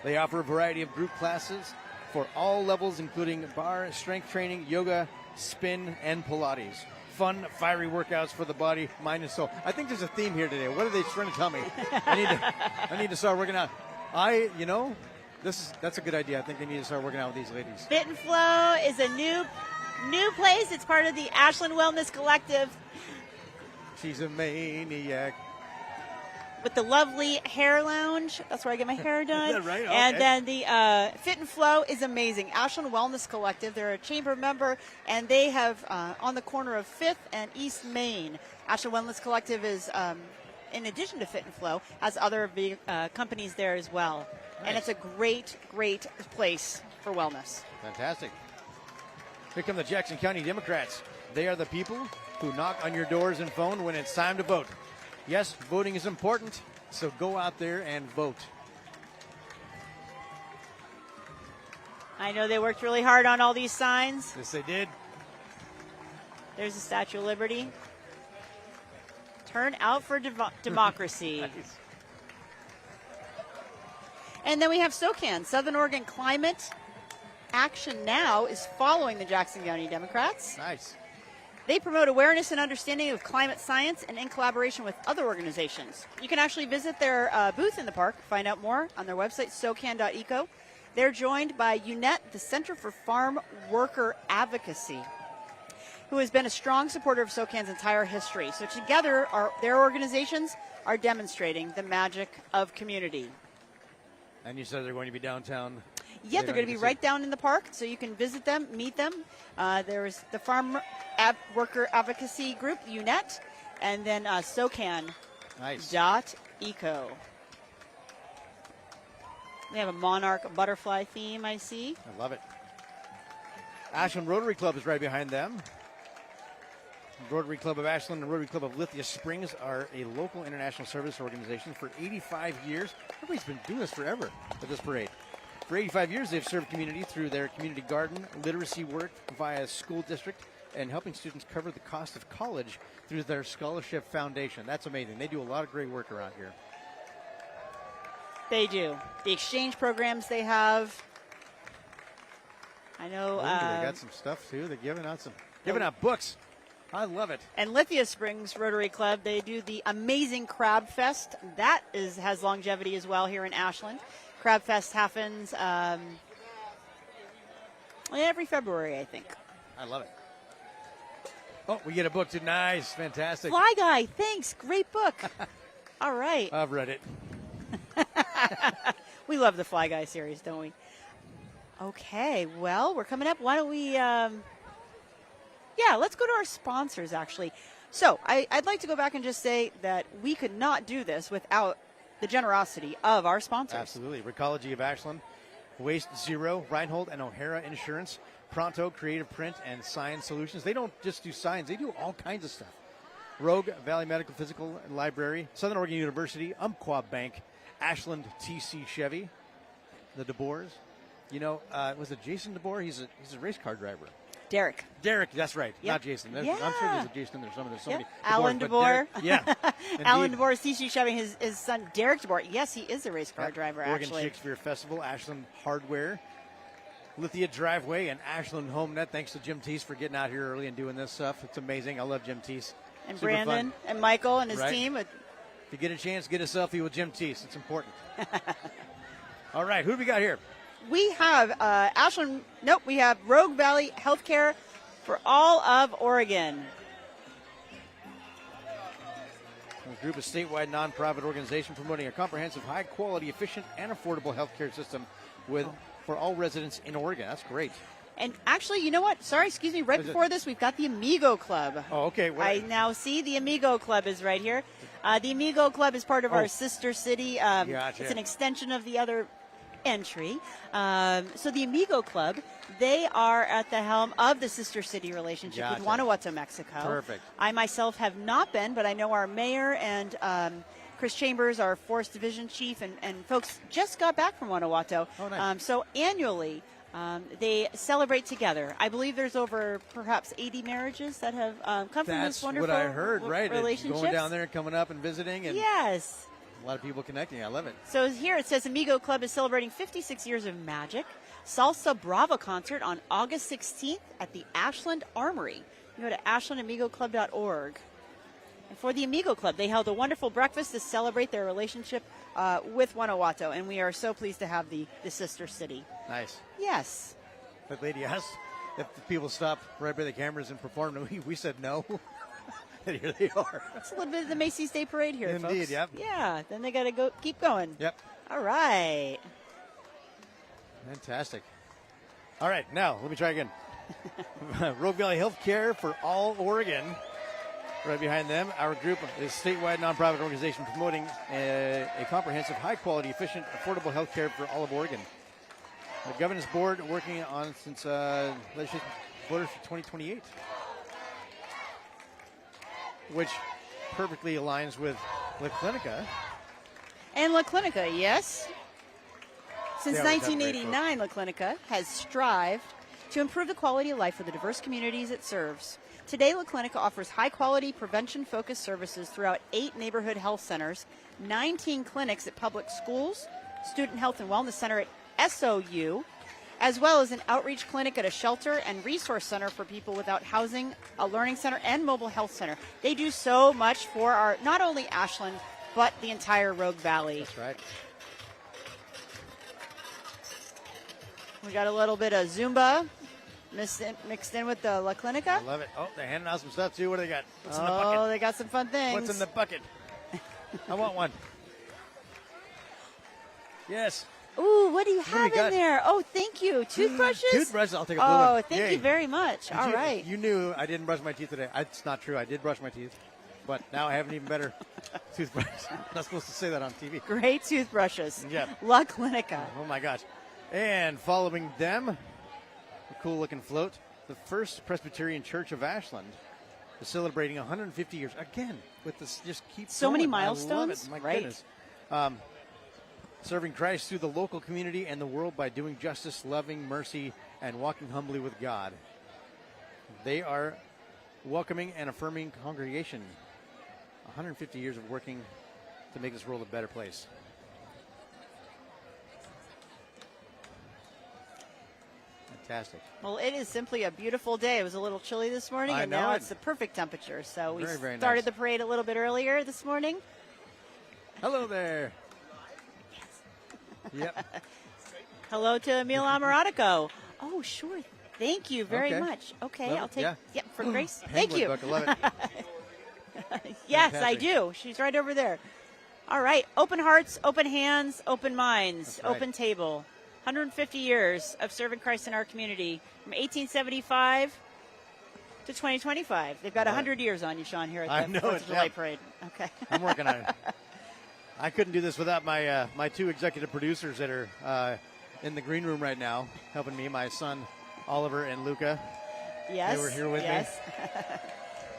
S1: They offer a variety of group classes for all levels, including bar, strength training, yoga, spin, and Pilates. Fun, fiery workouts for the body, mind, and soul. I think there's a theme here today. What are they trying to tell me? I need to start working out. That's a good idea. I think they need to start working out with these ladies.
S3: Fit and Flow is a new place. It's part of the Ashland Wellness Collective
S1: She's a maniac.
S3: with the lovely hair lounge. That's where I get my hair done.
S1: Is that right? Okay.
S3: And then the Fit and Flow is amazing. Ashland Wellness Collective. They're a chamber member, and they have on the corner of 5th and East Main. Ashland Wellness Collective is, in addition to Fit and Flow, has other companies there as well.
S1: Nice.
S3: And it's a great, great place for wellness.
S1: Fantastic. Here come the Jackson County Democrats. They are the people who knock on your doors and phone when it's time to vote. Yes, voting is important, so go out there and vote.
S3: I know they worked really hard on all these signs.
S1: Yes, they did.
S3: There's the Statue of Liberty. Turn out for democracy.
S1: Nice.
S3: And then we have SOCAN, Southern Oregon Climate Action Now, is following the Jackson County Democrats.
S1: Nice.
S3: They promote awareness and understanding of climate science and in collaboration with other organizations. You can actually visit their booth in the park, find out more on their website, socan.eco. They're joined by UNET, the Center for Farm Worker Advocacy, who has been a strong supporter of SOCAN's entire history. So together, their organizations are demonstrating the magic of community.
S1: And you said they're going to be downtown.
S3: Yeah, they're going to be right down in the park, so you can visit them, meet them. There's the Farm Worker Advocacy Group, UNET, and then SOCAN.
S1: Nice.
S3: .eco. They have a monarch butterfly theme, I see.
S1: I love it. Ashland Rotary Club is right behind them. Rotary Club of Ashland and Rotary Club of Lithia Springs are a local international service organization for 85 years. Everybody's been doing this forever at this parade. For 85 years, they've served community through their community garden, literacy work via school district, and helping students cover the cost of college through their scholarship foundation. That's amazing. They do a lot of great work around here.
S3: They do. The exchange programs they have. I know.
S1: They got some stuff too. They're giving out books. I love it.
S3: And Lithia Springs Rotary Club, they do the amazing Crab Fest. That has longevity as well here in Ashland. Crab Fest happens every February, I think.
S1: I love it. Oh, we get a book too. Nice. Fantastic.
S3: Fly Guy, thanks. Great book. All right.
S1: I've read it.
S3: We love the Fly Guy series, don't we? Okay, well, we're coming up. Why don't we, let's go to our sponsors, actually. So I'd like to go back and just say that we could not do this without the generosity of our sponsors.
S1: Absolutely. Recology of Ashland, Waste Zero, Reinhold and O'Hara Insurance, Pronto Creative Print and Sign Solutions. They don't just do signs, they do all kinds of stuff. Rogue Valley Medical Physical Library, Southern Oregon University, Umpqua Bank, Ashland TC Chevy, the DeBoers. You know, was it Jason DeBoer? He's a race car driver.
S3: Derek,
S1: that's right.
S3: Yep.
S1: Not Jason.
S3: Yeah.
S1: I'm sure there's a Jason in there somewhere. There's so many.
S3: Alan
S1: DeBoer.
S3: DeBoer.
S1: Yeah.
S3: Alan DeBoer, TC Chevy, his son Derek DeBoer. Yes, he is a race car driver,
S1: Oregon
S3: actually.
S1: Shakespeare Festival, Ashland Hardware, Lithia Driveway, and Ashland HomeNet. Thanks to Jim Teese for getting out here early and doing this stuff. It's amazing. I love Jim Teese.
S3: And
S1: Super
S3: Brandon
S1: fun.
S3: and Michael and his
S1: Right.
S3: team.
S1: If you get a chance, get a selfie with Jim Teese. It's important. All right, who do we got here?
S3: We have Ashland. Nope, we have Rogue Valley Healthcare for all of Oregon.
S1: The group is a statewide nonprofit organization promoting a comprehensive, high-quality, efficient, and affordable healthcare system for all residents in Oregon. That's great.
S3: And actually, you know what? Sorry, excuse me. Right before this, we've got the Amigo Club.
S1: Oh, okay.
S3: I now see the Amigo Club is right here. The Amigo Club is part of our sister city.
S1: Gotcha.
S3: It's an extension of the other entry. So the Amigo Club, they are at the helm of the sister city relationship with
S1: Gotcha.
S3: Guanajuato, Mexico.
S1: Perfect.
S3: I myself have not been, but I know our mayor and Chris Chambers, our Forest Division Chief, and folks just got back from Guanajuato.
S1: Oh, nice.
S3: So annually, they celebrate together. I believe there's over perhaps 80 marriages that have come from this wonderful
S1: That's what I heard, right?
S3: relationships.
S1: Going down there and coming up and visiting. And
S3: Yes.
S1: a lot of people connecting. I love it.
S3: So here it says Amigo Club is celebrating 56 years of magic. Salsa Brava concert on August 16th at the Ashland Armory. You go to ashlandamigoclub.org. And for the Amigo Club, they held a wonderful breakfast to celebrate their relationship with Guanajuato, and we are so pleased to have the sister city.
S1: Nice.
S3: Yes.
S1: That lady asked if the people stopped right by the cameras and performed. We said no. And here they are.
S3: It's a little bit of the Macy's Day Parade here,
S1: Indeed,
S3: folks.
S1: yep.
S3: Yeah, then they got to keep going.
S1: Yep.
S3: All right.
S1: Fantastic. All right, now let me try again. Rogue Valley Healthcare for all Oregon. Right behind them, our group is a statewide nonprofit organization promoting a comprehensive, high-quality, efficient, affordable health care for all of Oregon. The governance board working on since legislation voted for 2028, which perfectly aligns with La Clinica.
S3: And La Clinica, yes. Since
S1: Yeah, we have a great
S3: 1989, La Clinica has strived to improve the quality of life for the diverse communities it serves. Today, La Clinica offers high-quality, prevention-focused services throughout 8 neighborhood health centers, 19 clinics at public schools, Student Health and Wellness Center at SOU, as well as an outreach clinic at a shelter and resource center for people without housing, a learning center, and mobile health center. They do so much for our not only Ashland, but the entire Rogue Valley.
S1: That's right.
S3: We got a little bit of Zumba mixed in with the La Clinica.
S1: I love it. Oh, they're handing out some stuff too. What do they got? What's in the bucket?
S3: Oh, they got some fun things.
S1: What's in the bucket? I want one. Yes.
S3: Ooh, what do you
S1: What do we
S3: have in
S1: got?
S3: there? Oh, thank you. Toothbrushes?
S1: Toothbrushes. I'll take a blue one.
S3: Oh, thank
S1: Yay.
S3: you very much. All
S1: you,
S3: right.
S1: You knew I didn't brush my teeth today. It's not true. I did brush my teeth, but now I have an even better toothbrush. I'm not supposed to say that on TV.
S3: Great toothbrushes.
S1: Yeah.
S3: La Clinica.
S1: Oh my gosh. And following them, a cool looking float, the First Presbyterian Church of Ashland is celebrating 150 years. Again, with this, just keep
S3: So many
S1: going. I love
S3: milestones.
S1: it. My
S3: Right.
S1: goodness. Serving Christ through the local community and the world by doing justice, loving mercy, and walking humbly with God. They are welcoming and affirming congregation. 150 years of working to make this world a better place. Fantastic.
S3: Well, it is simply a beautiful day. It was a little chilly this morning,
S1: I
S3: and
S1: know
S3: now
S1: it.
S3: it's the perfect temperature. So we
S1: Very
S3: started
S1: nice.
S3: the parade a little bit earlier this morning.
S1: Hello there. Yep.
S3: Hello to Emil Amaratico. Oh, sure. Thank you very
S1: Okay.
S3: much. Okay,
S1: Love
S3: I'll
S1: it.
S3: take.
S1: Yeah.
S3: Yep, for Grace. Thank
S1: Penguin
S3: you.
S1: book. I love it.
S3: Yes,
S1: Fantastic.
S3: I do. She's right over there. All right. Open hearts, open hands, open minds,
S1: That's right.
S3: open table. 150 years of serving Christ in our community from 1875 to 2025. They've got
S1: Right.
S3: 100 years on you, Sean, here
S1: I
S3: at the
S1: know
S3: 4th
S1: it,
S3: of July
S1: yeah.
S3: parade. Okay.
S1: I'm working on it. I couldn't do this without my my two executive producers that are in the green room right now, helping me. My son Oliver and Luca.
S3: Yes.
S1: They were here with me.
S3: yes.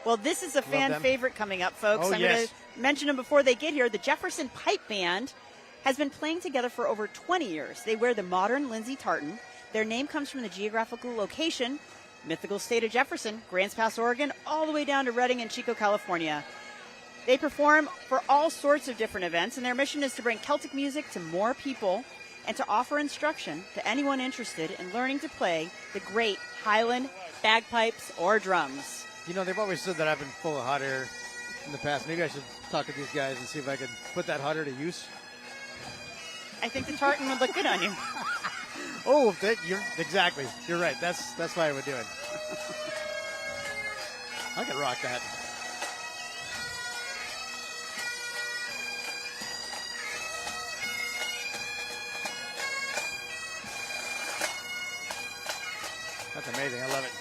S3: Well, this is a fan
S1: them.
S3: favorite coming up, folks.
S1: Oh,
S3: I'm
S1: yes.
S3: going to mention them before they get here. The Jefferson Pipe Band has been playing together for over 20 years. They wear the modern Lindsay tartan. Their name comes from the geographical location, mythical state of Jefferson, Grants Pass, Oregon, all the way down to Redding and Chico, California. They perform for all sorts of different events, and their mission is to bring Celtic music to more people and to offer instruction to anyone interested in learning to play the great Highland bagpipes or drums.
S1: You know, they've always said that I've been full of hot air in the past. Maybe I should talk to these guys and see if I could put that hot air to use.
S3: I think the tartan would look good on you.
S1: Oh, exactly. You're right. That's why I would do it. I could rock that. That's amazing. I love it.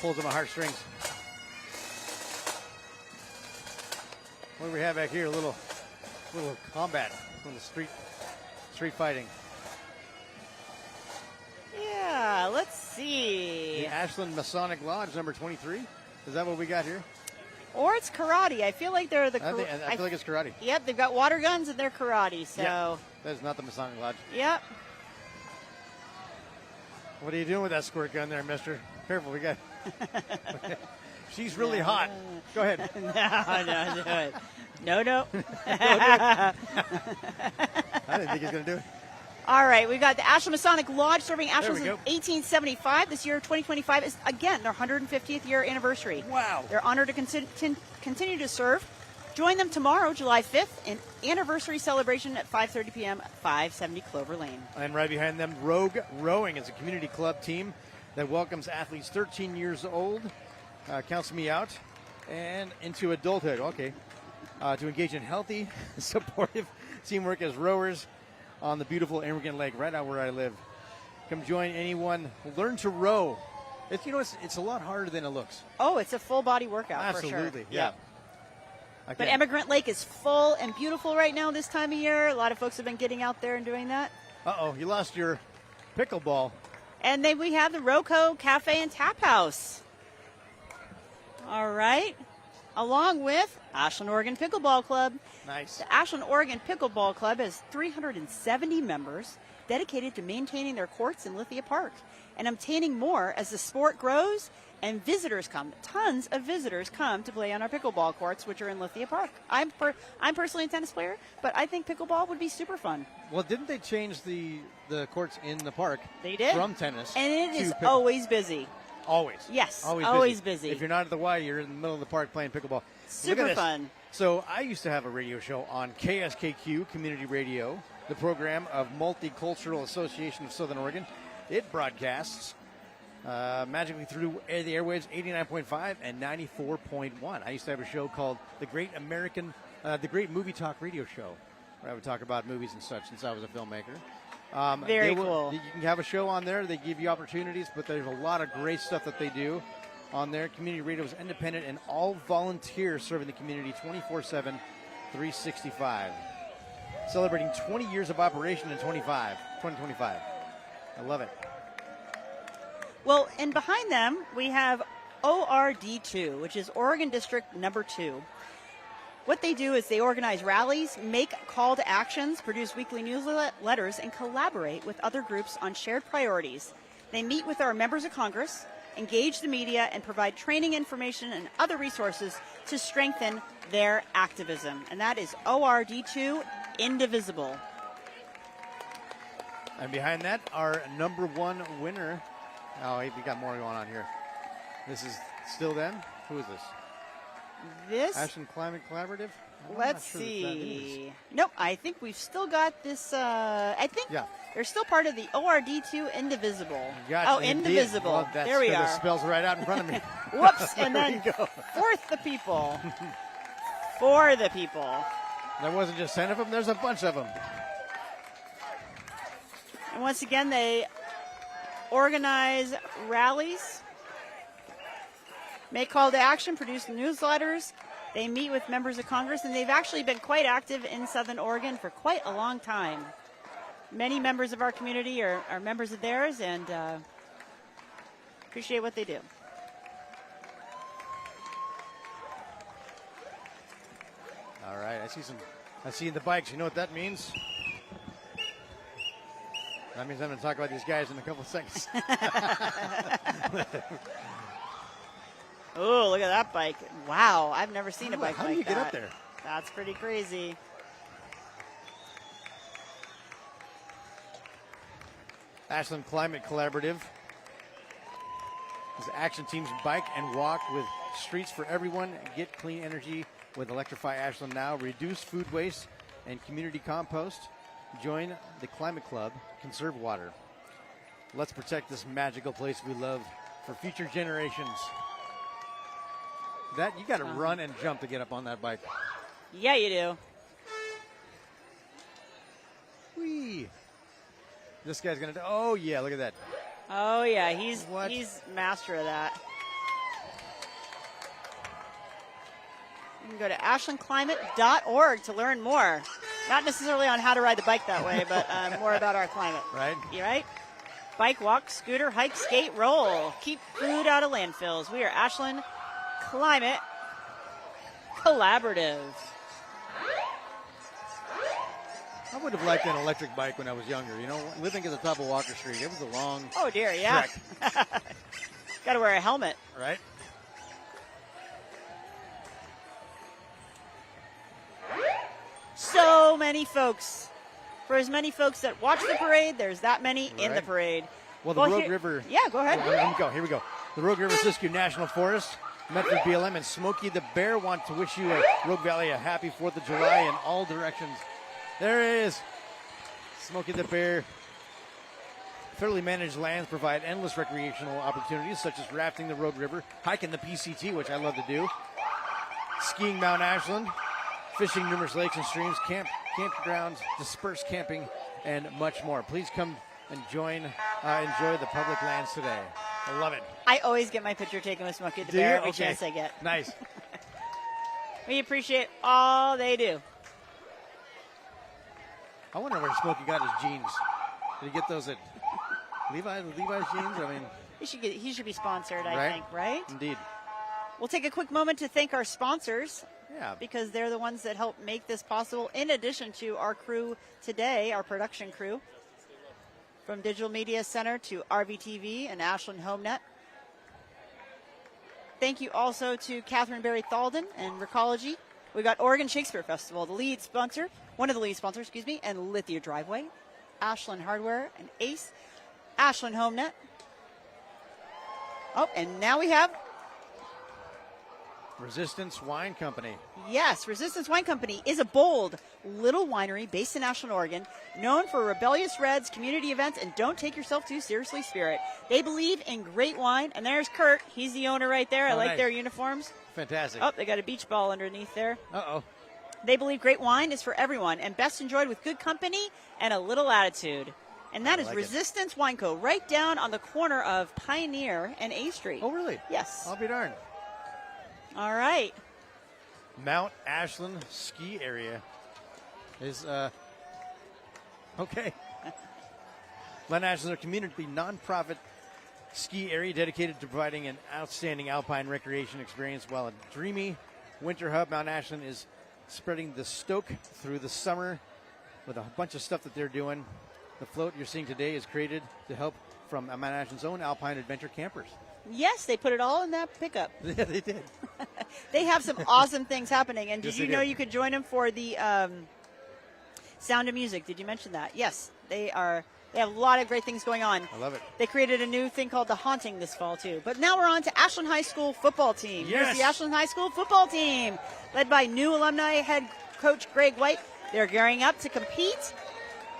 S1: Pulls on my heartstrings. What do we have back here? A little combat, a little street fighting.
S3: Yeah, let's see.
S1: The Ashland Masonic Lodge, number 23. Is that what we got here?
S3: Or it's karate. I feel like they're the.
S1: I feel like it's karate.
S3: Yep, they've got water guns and they're karate. So.
S1: Yeah. That is not the Masonic Lodge.
S3: Yep.
S1: What are you doing with that squirt gun there, mister? Careful, we got. She's really hot. Go ahead.
S3: No, do it. No.
S1: I didn't think he was going to do it.
S3: All right, we've got the Ashland Masonic Lodge serving Ashland
S1: we
S3: since
S1: go.
S3: 1875. This year, 2025, is, again, their 150th year anniversary.
S1: Wow.
S3: They're honored to continue to serve. Join them tomorrow, July 5th, in anniversary celebration at 5:30 p.m. at 570 Clover Lane.
S1: And right behind them, Rogue Rowing is a community club team that welcomes athletes 13 years old, counts me out, and into adulthood. Okay. To engage in healthy, supportive teamwork as rowers on the beautiful Immigrant Lake right out where I live. Come join anyone. Learn to row. It's a lot harder than it looks.
S3: Oh, it's a full body workout for sure.
S1: Absolutely, yeah.
S3: Yep. But Immigrant Lake is full and beautiful right now this time of year. A lot of folks have been getting out there and doing that.
S1: Uh-oh, you lost your pickleball.
S3: And then we have the Roco Cafe and Tap House. All right. Along with Ashland, Oregon Pickleball Club.
S1: Nice.
S3: The Ashland, Oregon Pickleball Club has 370 members dedicated to maintaining their courts in Lithia Park and obtaining more as the sport grows and visitors come. Tons of visitors come to play on our pickleball courts, which are in Lithia Park. I'm personally a tennis player, but I think pickleball would be super fun.
S1: Well, didn't they change the courts in the park?
S3: They did.
S1: From tennis.
S3: And it
S1: to
S3: is
S1: pickle-
S3: always busy.
S1: Always.
S3: Yes,
S1: Always
S3: always busy.
S1: If you're not at the Y, you're in the middle of the park playing pickleball. Look at
S3: Super
S1: this.
S3: fun.
S1: So I used to have a radio show on KSKQ Community Radio, the program of Multicultural Association of Southern Oregon. It broadcasts magically through the airwaves 89.5 and 94.1. I used to have a show called The Great Movie Talk Radio Show. where I would talk about movies and such since I was a filmmaker.
S3: Very cool.
S1: You can have a show on there. They give you opportunities, but there's a lot of great stuff that they do on there. Community radio is independent and all volunteer, serving the community 24/7, 365. Celebrating 20 years of operation in 2025. I love it.
S3: Well, and behind them, we have ORD2, which is Oregon District Number 2. What they do is they organize rallies, make call to actions, produce weekly newsletters, and collaborate with other groups on shared priorities. They meet with our members of Congress, engage the media, and provide training information and other resources to strengthen their activism. And that is ORD2 Indivisible.
S1: And behind that, our number one winner. Oh, we got more going on here. This is still them? Who is this?
S3: This?
S1: Ashland Climate Collaborative?
S3: Let's see. Nope, I think we've still got this. I think they're still part of the ORD2 Indivisible.
S1: Gotcha,
S3: Indivisible.
S1: Well,
S3: there we are.
S1: It spells right out in front of me.
S3: Whoops, and then Fourth the People. For the people.
S1: There wasn't just 10 of them, there's a bunch of them.
S3: And once again, they organize rallies, make call to action, produce newsletters. They meet with members of Congress, and they've actually been quite active in Southern Oregon for quite a long time. Many members of our community are members of theirs, and appreciate what they do.
S1: All right, I see the bikes. You know what that means? That means I'm going to talk about these guys in a couple of seconds.
S3: Oh, look at that bike. Wow, I've never seen a bike like that.
S1: How do you get up there?
S3: That's pretty crazy.
S1: Ashland Climate Collaborative is action teams bike and walk with streets for everyone. Get clean energy with Electrify Ashland now. Reduce food waste and community compost. Join the Climate Club. Conserve water. Let's protect this magical place we love for future generations. That you got to run and jump to get up on that bike.
S3: Yeah, you do.
S1: Whee! This guy's gonna do. Oh yeah, look at that.
S3: Oh yeah, he's master of that. You can go to ashlandclimate.org to learn more. Not necessarily on how to ride the bike that way, but more about our climate.
S1: Right.
S3: You right? Bike, walk, scooter, hike, skate, roll. Keep food out of landfills. We are Ashland Climate Collaborative.
S1: I would have liked an electric bike when I was younger. You know, living at the top of Walker Street, it was a long
S3: Oh dear, yeah. Got to wear a helmet.
S1: Right.
S3: So many folks. For as many folks that watch the parade, there's that many in the parade.
S1: Well, the Rogue River.
S3: Yeah, go ahead.
S1: Here we go. The Rogue River Siskiyou National Forest, Metro BLM, and Smokey the Bear want to wish you, Rogue Valley, a happy 4th of July in all directions. There it is. Smokey the Bear. Federally managed lands provide endless recreational opportunities, such as rafting the Rogue River, hiking the PCT, which I love to do, skiing Mount Ashland, fishing numerous lakes and streams, campgrounds, dispersed camping, and much more. Please come and enjoy the public lands today. I love it.
S3: I always get my picture taken with Smokey the Bear every chance I get.
S1: Nice.
S3: We appreciate all they do.
S1: I wonder where Smokey got his jeans. Did he get those at Levi's jeans? I mean,
S3: he should be sponsored, I think, right?
S1: Indeed.
S3: We'll take a quick moment to thank our sponsors.
S1: Yeah.
S3: Because they're the ones that help make this possible, in addition to our crew today, our production crew. From Digital Media Center to RVTV and Ashland HomeNet. Thank you also to Catherine Berry Thalden and Recology. We got Oregon Shakespeare Festival, one of the lead sponsors, and Lithia Driveway, Ashland Hardware, and Ace, Ashland HomeNet. Oh, and now we have
S1: Resistance Wine Company.
S3: Yes, Resistance Wine Company is a bold little winery based in Ashland, Oregon, known for rebellious reds, community events, and don't take yourself too seriously spirit. They believe in great wine, and there's Kurt. He's the owner right there. I like their uniforms.
S1: Fantastic.
S3: Oh, they got a beach ball underneath there.
S1: Uh-oh.
S3: They believe great wine is for everyone and best enjoyed with good company and a little attitude. And that is
S1: like it.
S3: Resistance Wine Co. right down on the corner of Pioneer and A Street.
S1: Oh, really?
S3: Yes.
S1: I'll be darned.
S3: All right.
S1: Mount Ashland ski area is okay. Glen Ashland is a community nonprofit ski area dedicated to providing an outstanding alpine recreation experience, while a dreamy winter hub. Mount Ashland is spreading the stoke through the summer with a bunch of stuff that they're doing. The float you're seeing today is created to help from Mount Ashland's own alpine adventure campers.
S3: Yes, they put it all in that pickup.
S1: Yeah, they did.
S3: They have some awesome things happening. And did
S1: Yes,
S3: you
S1: they
S3: know
S1: do.
S3: you could join them for the Sound of Music? Did you mention that? Yes, they are. They have a lot of great things going on.
S1: I love it.
S3: They created a new thing called The Haunting this fall, too. But now we're on to Ashland High School football team.
S1: Yes.
S3: Here's the Ashland High School football team, led by new alumni head coach Greg White. They're gearing up to compete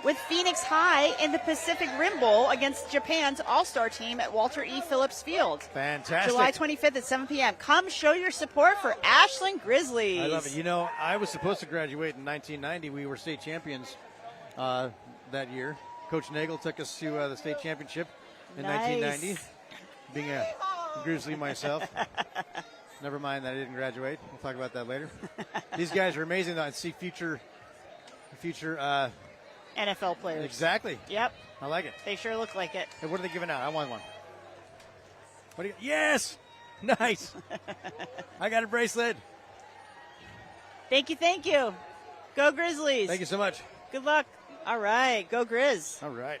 S3: with Phoenix High in the Pacific Rim Bowl against Japan's all-star team at Walter E. Phillips Field.
S1: Fantastic.
S3: July 25th at 7 p.m. Come show your support for Ashland Grizzlies.
S1: I love it. You know, I was supposed to graduate in 1990. We were state champions that year. Coach Nagel took us to the state championship in
S3: Nice.
S1: 1990. Being a Grizzly myself. Never mind that I didn't graduate. We'll talk about that later. These guys are amazing, though. I see future
S3: NFL players.
S1: exactly.
S3: Yep,
S1: I like it.
S3: they sure look like it.
S1: Hey, what are they giving out? I want one. What do you? Yes, nice. I got a bracelet.
S3: Thank you. Go Grizzlies.
S1: Thank you so much.
S3: Good luck. All right, go Grizz.
S1: All right.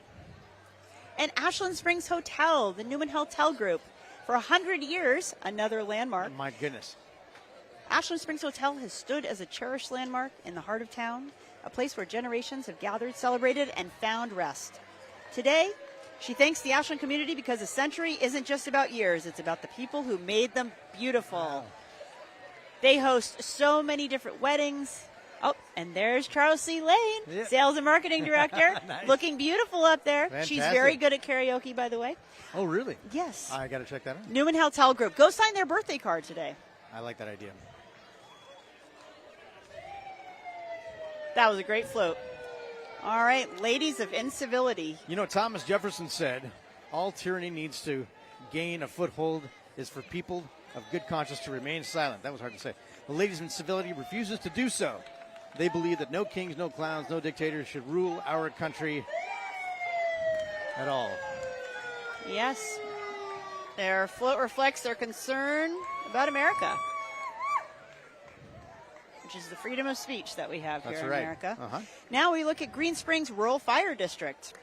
S3: And Ashland Springs Hotel, the Newman Hotel Group. For 100 years, another landmark.
S1: My goodness.
S3: Ashland Springs Hotel has stood as a cherished landmark in the heart of town, a place where generations have gathered, celebrated, and found rest. Today, she thanks the Ashland community because a century isn't just about years, it's about the people who made them beautiful.
S1: Wow.
S3: They host so many different weddings. Oh, and there's Charles C. Lane,
S1: Yep.
S3: Sales and Marketing Director,
S1: Nice.
S3: looking beautiful up there. She's
S1: Fantastic.
S3: very good at karaoke, by the way.
S1: Oh, really?
S3: Yes.
S1: I got to check that out.
S3: Newman Hotel Group. Go sign their birthday card today.
S1: I like that idea.
S3: That was a great float. All right, ladies of incivility.
S1: You know, Thomas Jefferson said, all tyranny needs to gain a foothold is for people of good conscience to remain silent. That was hard to say. The ladies of incivility refuses to do so. They believe that no kings, no clowns, no dictators should rule our country at all.
S3: Yes. Their float reflects their concern about America, which is the freedom of speech that we have
S1: That's
S3: here in
S1: right.
S3: America.
S1: Uh-huh.
S3: Now we look at Green Springs Rural Fire District.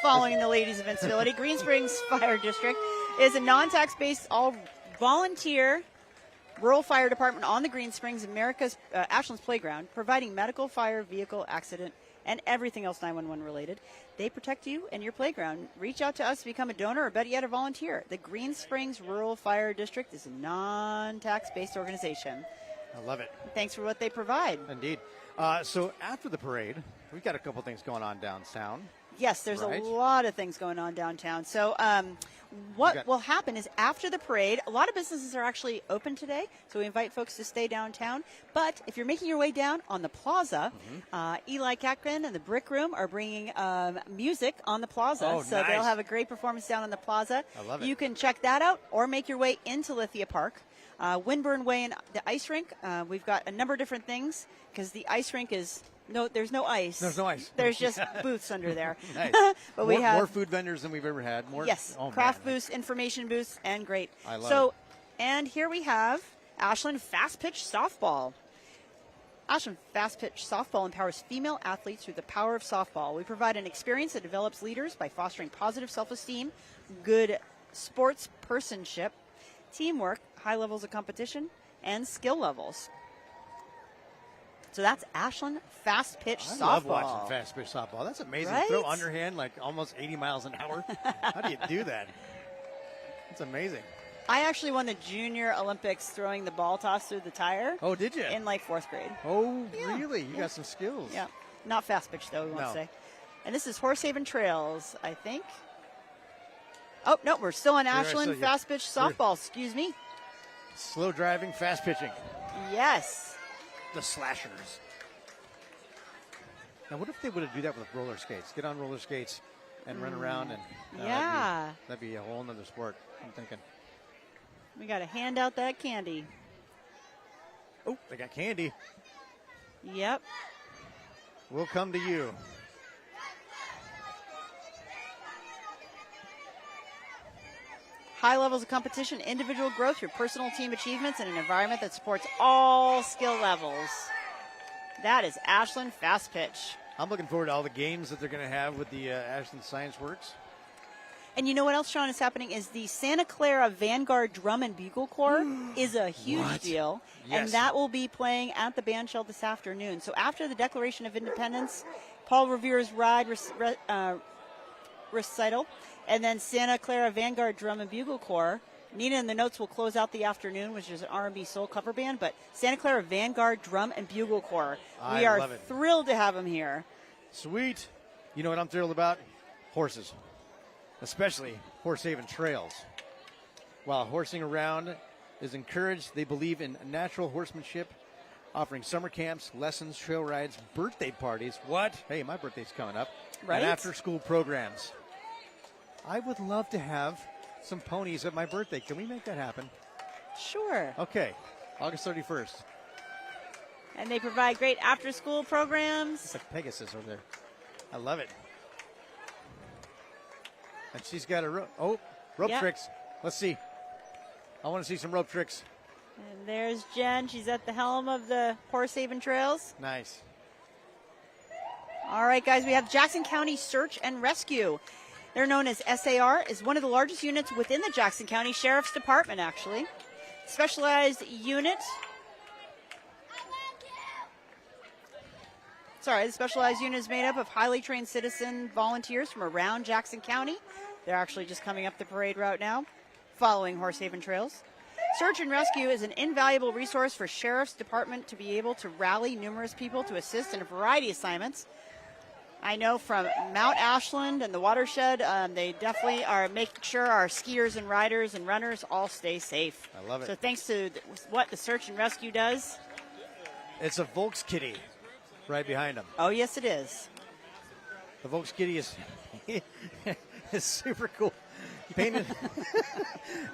S3: Following the ladies of incivility, Green Springs Fire District is a non-tax based, all volunteer rural fire department on the Green Springs America's Ashland's Playground, providing medical, fire, vehicle, accident, and everything else 911 related. They protect you and your playground. Reach out to us to become a donor or better yet a volunteer. The Green Springs Rural Fire District is a non-tax based organization.
S1: I love it.
S3: Thanks for what they provide.
S1: Indeed. So after the parade, we've got a couple things going on downtown.
S3: Yes, there's
S1: Right.
S3: a lot of things going on downtown. So what will happen is after the parade, a lot of businesses are actually open today, so we invite folks to stay downtown. But if you're making your way down on the plaza, Eli Catkin and the Brick Room are bringing music on the plaza.
S1: Oh,
S3: so
S1: nice.
S3: they'll have a great performance down on the plaza.
S1: I love it.
S3: You can check that out or make your way into Lithia Park. Windburn Way and the ice rink, we've got a number of different things because the ice rink is... No, there's no ice.
S1: There's no ice.
S3: There's just booths under there.
S1: Nice.
S3: But we
S1: more,
S3: have
S1: more food vendors than we've ever had. More,
S3: yes,
S1: oh,
S3: craft
S1: man.
S3: booths, information booths, and great.
S1: I love
S3: so,
S1: it.
S3: and here we have Ashland Fast Pitch Softball. Ashland Fast Pitch Softball empowers female athletes through the power of softball. We provide an experience that develops leaders by fostering positive self-esteem, good sportspersonship, teamwork, high levels of competition, and skill levels. So that's Ashland Fast Pitch
S1: I
S3: Softball.
S1: love watching fast pitch softball. That's amazing.
S3: Right?
S1: Throw underhand like almost 80 miles an hour. How do you do that? It's amazing.
S3: I actually won the Junior Olympics throwing the ball toss through the tire
S1: Oh, did you?
S3: in like 4th grade.
S1: Oh,
S3: Yeah,
S1: really? You
S3: yeah.
S1: got some skills.
S3: Yeah, not fast pitch though, we won't
S1: No.
S3: say. And this is Horsehaven Trails, I think. Oh, no, we're still on
S1: We're
S3: Ashland
S1: still- yeah.
S3: Fast Pitch Softball, excuse me.
S1: Slow driving, fast pitching.
S3: Yes.
S1: the slashers. Now, what if they would do that with roller skates? Get on roller skates and run around, and
S3: Yeah.
S1: that'd be a whole nother sport. I'm thinking.
S3: We got to hand out that candy.
S1: Oh, they got candy.
S3: Yep.
S1: We'll come to you.
S3: High levels of competition, individual growth, your personal team achievements, and an environment that supports all skill levels. That is Ashland Fast Pitch.
S1: I'm looking forward to all the games that they're going to have with the Ashland Science Works.
S3: And you know what else, Sean, is happening is the Santa Clara Vanguard Drum and Bugle Corps is a huge deal.
S1: Yes.
S3: And that will be playing at the band shell this afternoon. So after the Declaration of Independence, Paul Revere's Ride recital, and then Santa Clara Vanguard Drum and Bugle Corps. Nina and the Notes will close out the afternoon, which is an R&B soul cover band, but Santa Clara Vanguard Drum and Bugle Corps. We are
S1: love it.
S3: thrilled to have them here.
S1: Sweet. You know what I'm thrilled about? Horses, especially horse-haven trails. While horsing around is encouraged, they believe in natural horsemanship, offering summer camps, lessons, trail rides, birthday parties. What? Hey, my birthday's coming up.
S3: Right?
S1: And after-school programs. I would love to have some ponies at my birthday. Can we make that happen?
S3: Sure.
S1: Okay, August 31st.
S3: And they provide great after-school programs.
S1: It's like Pegasus over there. I love it. And she's got a rope
S3: Yep.
S1: tricks. Let's see. I want to see some rope tricks.
S3: And there's Jen. She's at the helm of the Horsehaven Trails.
S1: Nice.
S3: All right, guys, we have Jackson County Search and Rescue. They're known as SAR, is one of the largest units within the Jackson County Sheriff's Department, actually. Specialized unit. The specialized unit is made up of highly trained citizen volunteers from around Jackson County. They're actually just coming up the parade route now, following Horsehaven Trails. Search and Rescue is an invaluable resource for Sheriff's Department to be able to rally numerous people to assist in a variety of assignments. I know from Mount Ashland and the watershed, they definitely are making sure our skiers and riders and runners all stay safe.
S1: I love it.
S3: So thanks to what the Search and Rescue does.
S1: It's a Volks kitty right behind them.
S3: Oh, yes, it is.
S1: The Volks kitty is is super cool. Painted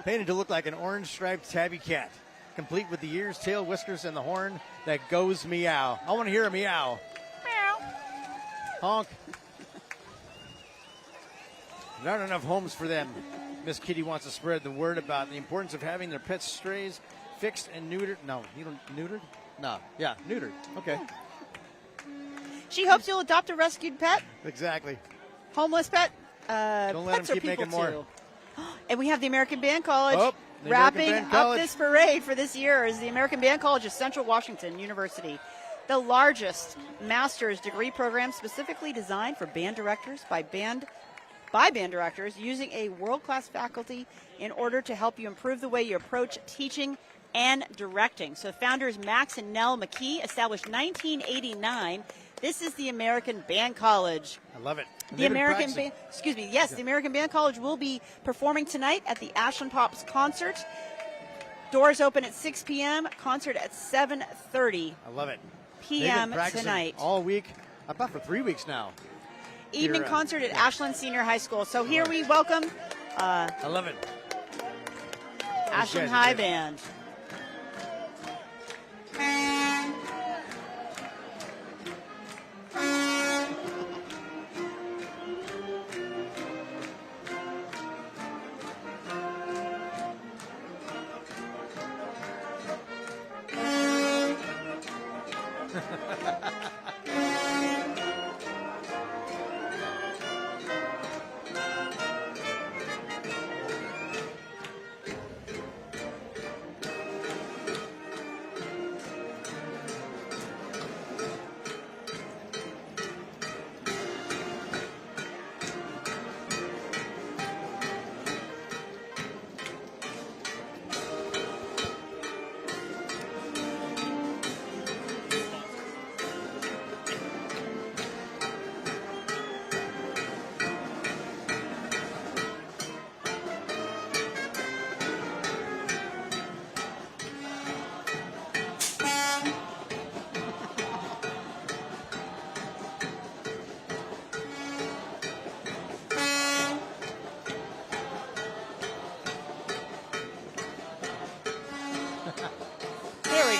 S1: painted to look like an orange striped tabby cat, complete with the ears, tail, whiskers, and the horn that goes meow. I want to hear a meow. Honk. There aren't enough homes for them. Miss Kitty wants to spread the word about the importance of having their pets' strays fixed and neutered. No, you don't neutered? No. Yeah, neutered. Okay.
S3: She hopes you'll adopt a rescued pet,
S1: Exactly.
S3: homeless pet.
S1: Don't let
S3: Pets
S1: them
S3: are
S1: keep
S3: people
S1: making more.
S3: too. And we have the American Band College
S1: Oh, the
S3: wrapping
S1: American Band
S3: up
S1: College.
S3: this parade for this year is the American Band College of Central Washington University, the largest master's degree program specifically designed for band directors by band directors using a world-class faculty in order to help you improve the way you approach teaching and directing. So founders Max and Nell McKee established 1989. This is the American Band College.
S1: I love it. And
S3: The
S1: they've been
S3: American
S1: practicing.
S3: Band, the American Band College will be performing tonight at the Ashland Pops concert. Doors open at 6 p.m., concert at 7:30
S1: I love it.
S3: p.m.
S1: They've been practicing
S3: tonight.
S1: all week, about for 3 weeks now.
S3: Evening
S1: Here,
S3: concert at Ashland Senior High School. So here we welcome
S1: I love it.
S3: Ashland
S1: guys are
S3: High
S1: good.
S3: Band.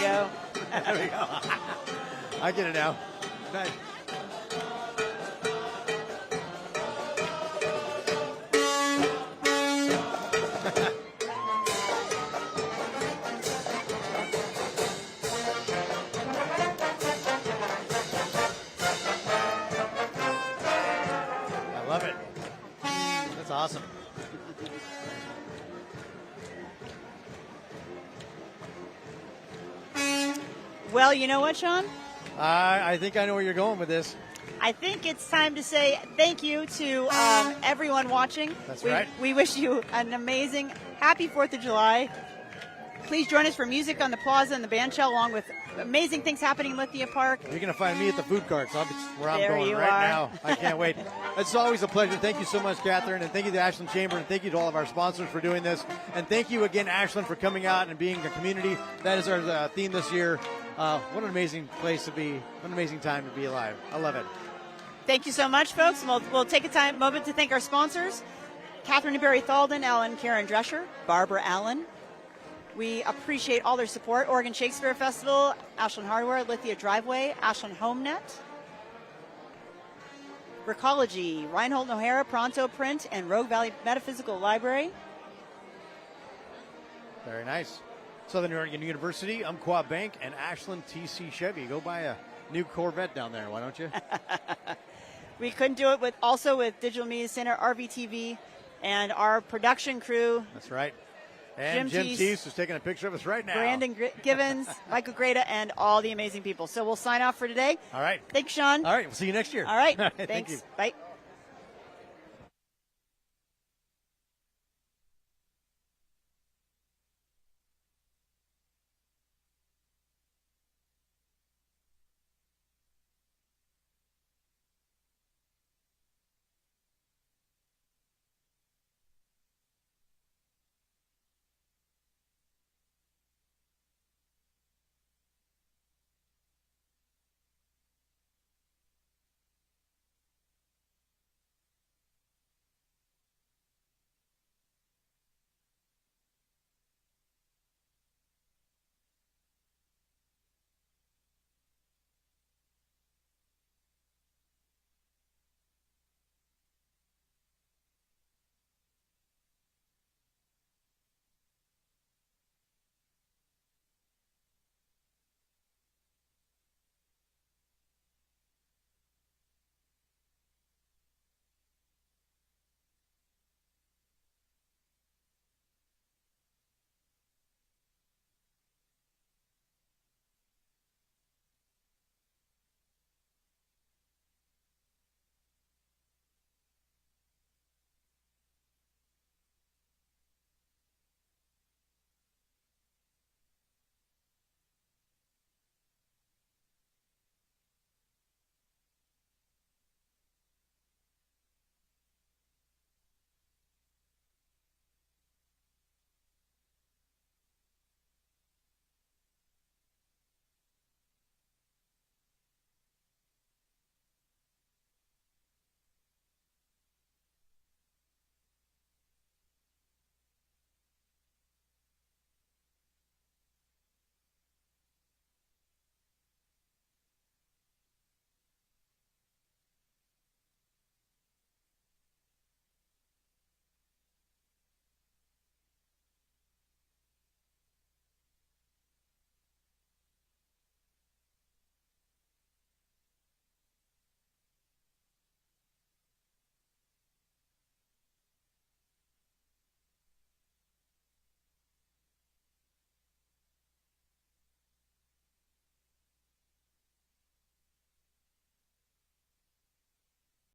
S3: go.
S1: There we go. I get it now. Nice. I love it. That's awesome.
S3: Well, you know what, Sean?
S1: I think I know where you're going with this.
S3: I think it's time to say thank you to everyone watching.
S1: That's right.
S3: We wish you an amazing, happy 4th of July. Please join us for music on the plaza and the band shell, along with amazing things happening in Lithia Park.
S1: You're going to find me at the food cart, so where I'm
S3: There
S1: going
S3: you
S1: right
S3: are.
S1: now. I can't wait. It's always a pleasure. Thank you so much, Catherine, and thank you to the Ashland Chamber, and thank you to all of our sponsors for doing this. And thank you again, Ashland, for coming out and being a community. That is our theme this year. What an amazing place to be. What an amazing time to be alive. I love it.
S3: Thank you so much, folks. We'll take a moment to thank our sponsors: Catherine and Barry Thalden, Alan Karen Drescher, Barbara Allen. We appreciate all their support. Oregon Shakespeare Festival, Ashland Hardware, Lithia Driveway, Ashland HomeNet, Recology, Reinhold and O'Hara, Pronto Print, and Rogue Valley Metaphysical Library.
S1: Very nice. Southern Oregon University, Umpqua Bank, and Ashland TC Chevy. Go buy a new Corvette down there, why don't you?
S3: We couldn't do it with Digital Media Center, RVTV, and our production crew.
S1: That's right. And Jim Teese is taking a picture of us right now.
S3: Brandon Givens, Michael Greta, and all the amazing people. So we'll sign off for today.
S1: All right.
S3: Thanks, Sean.
S1: All right. We'll see you next year.
S3: All right.
S1: Thank
S3: Thanks.
S1: you.
S3: Bye.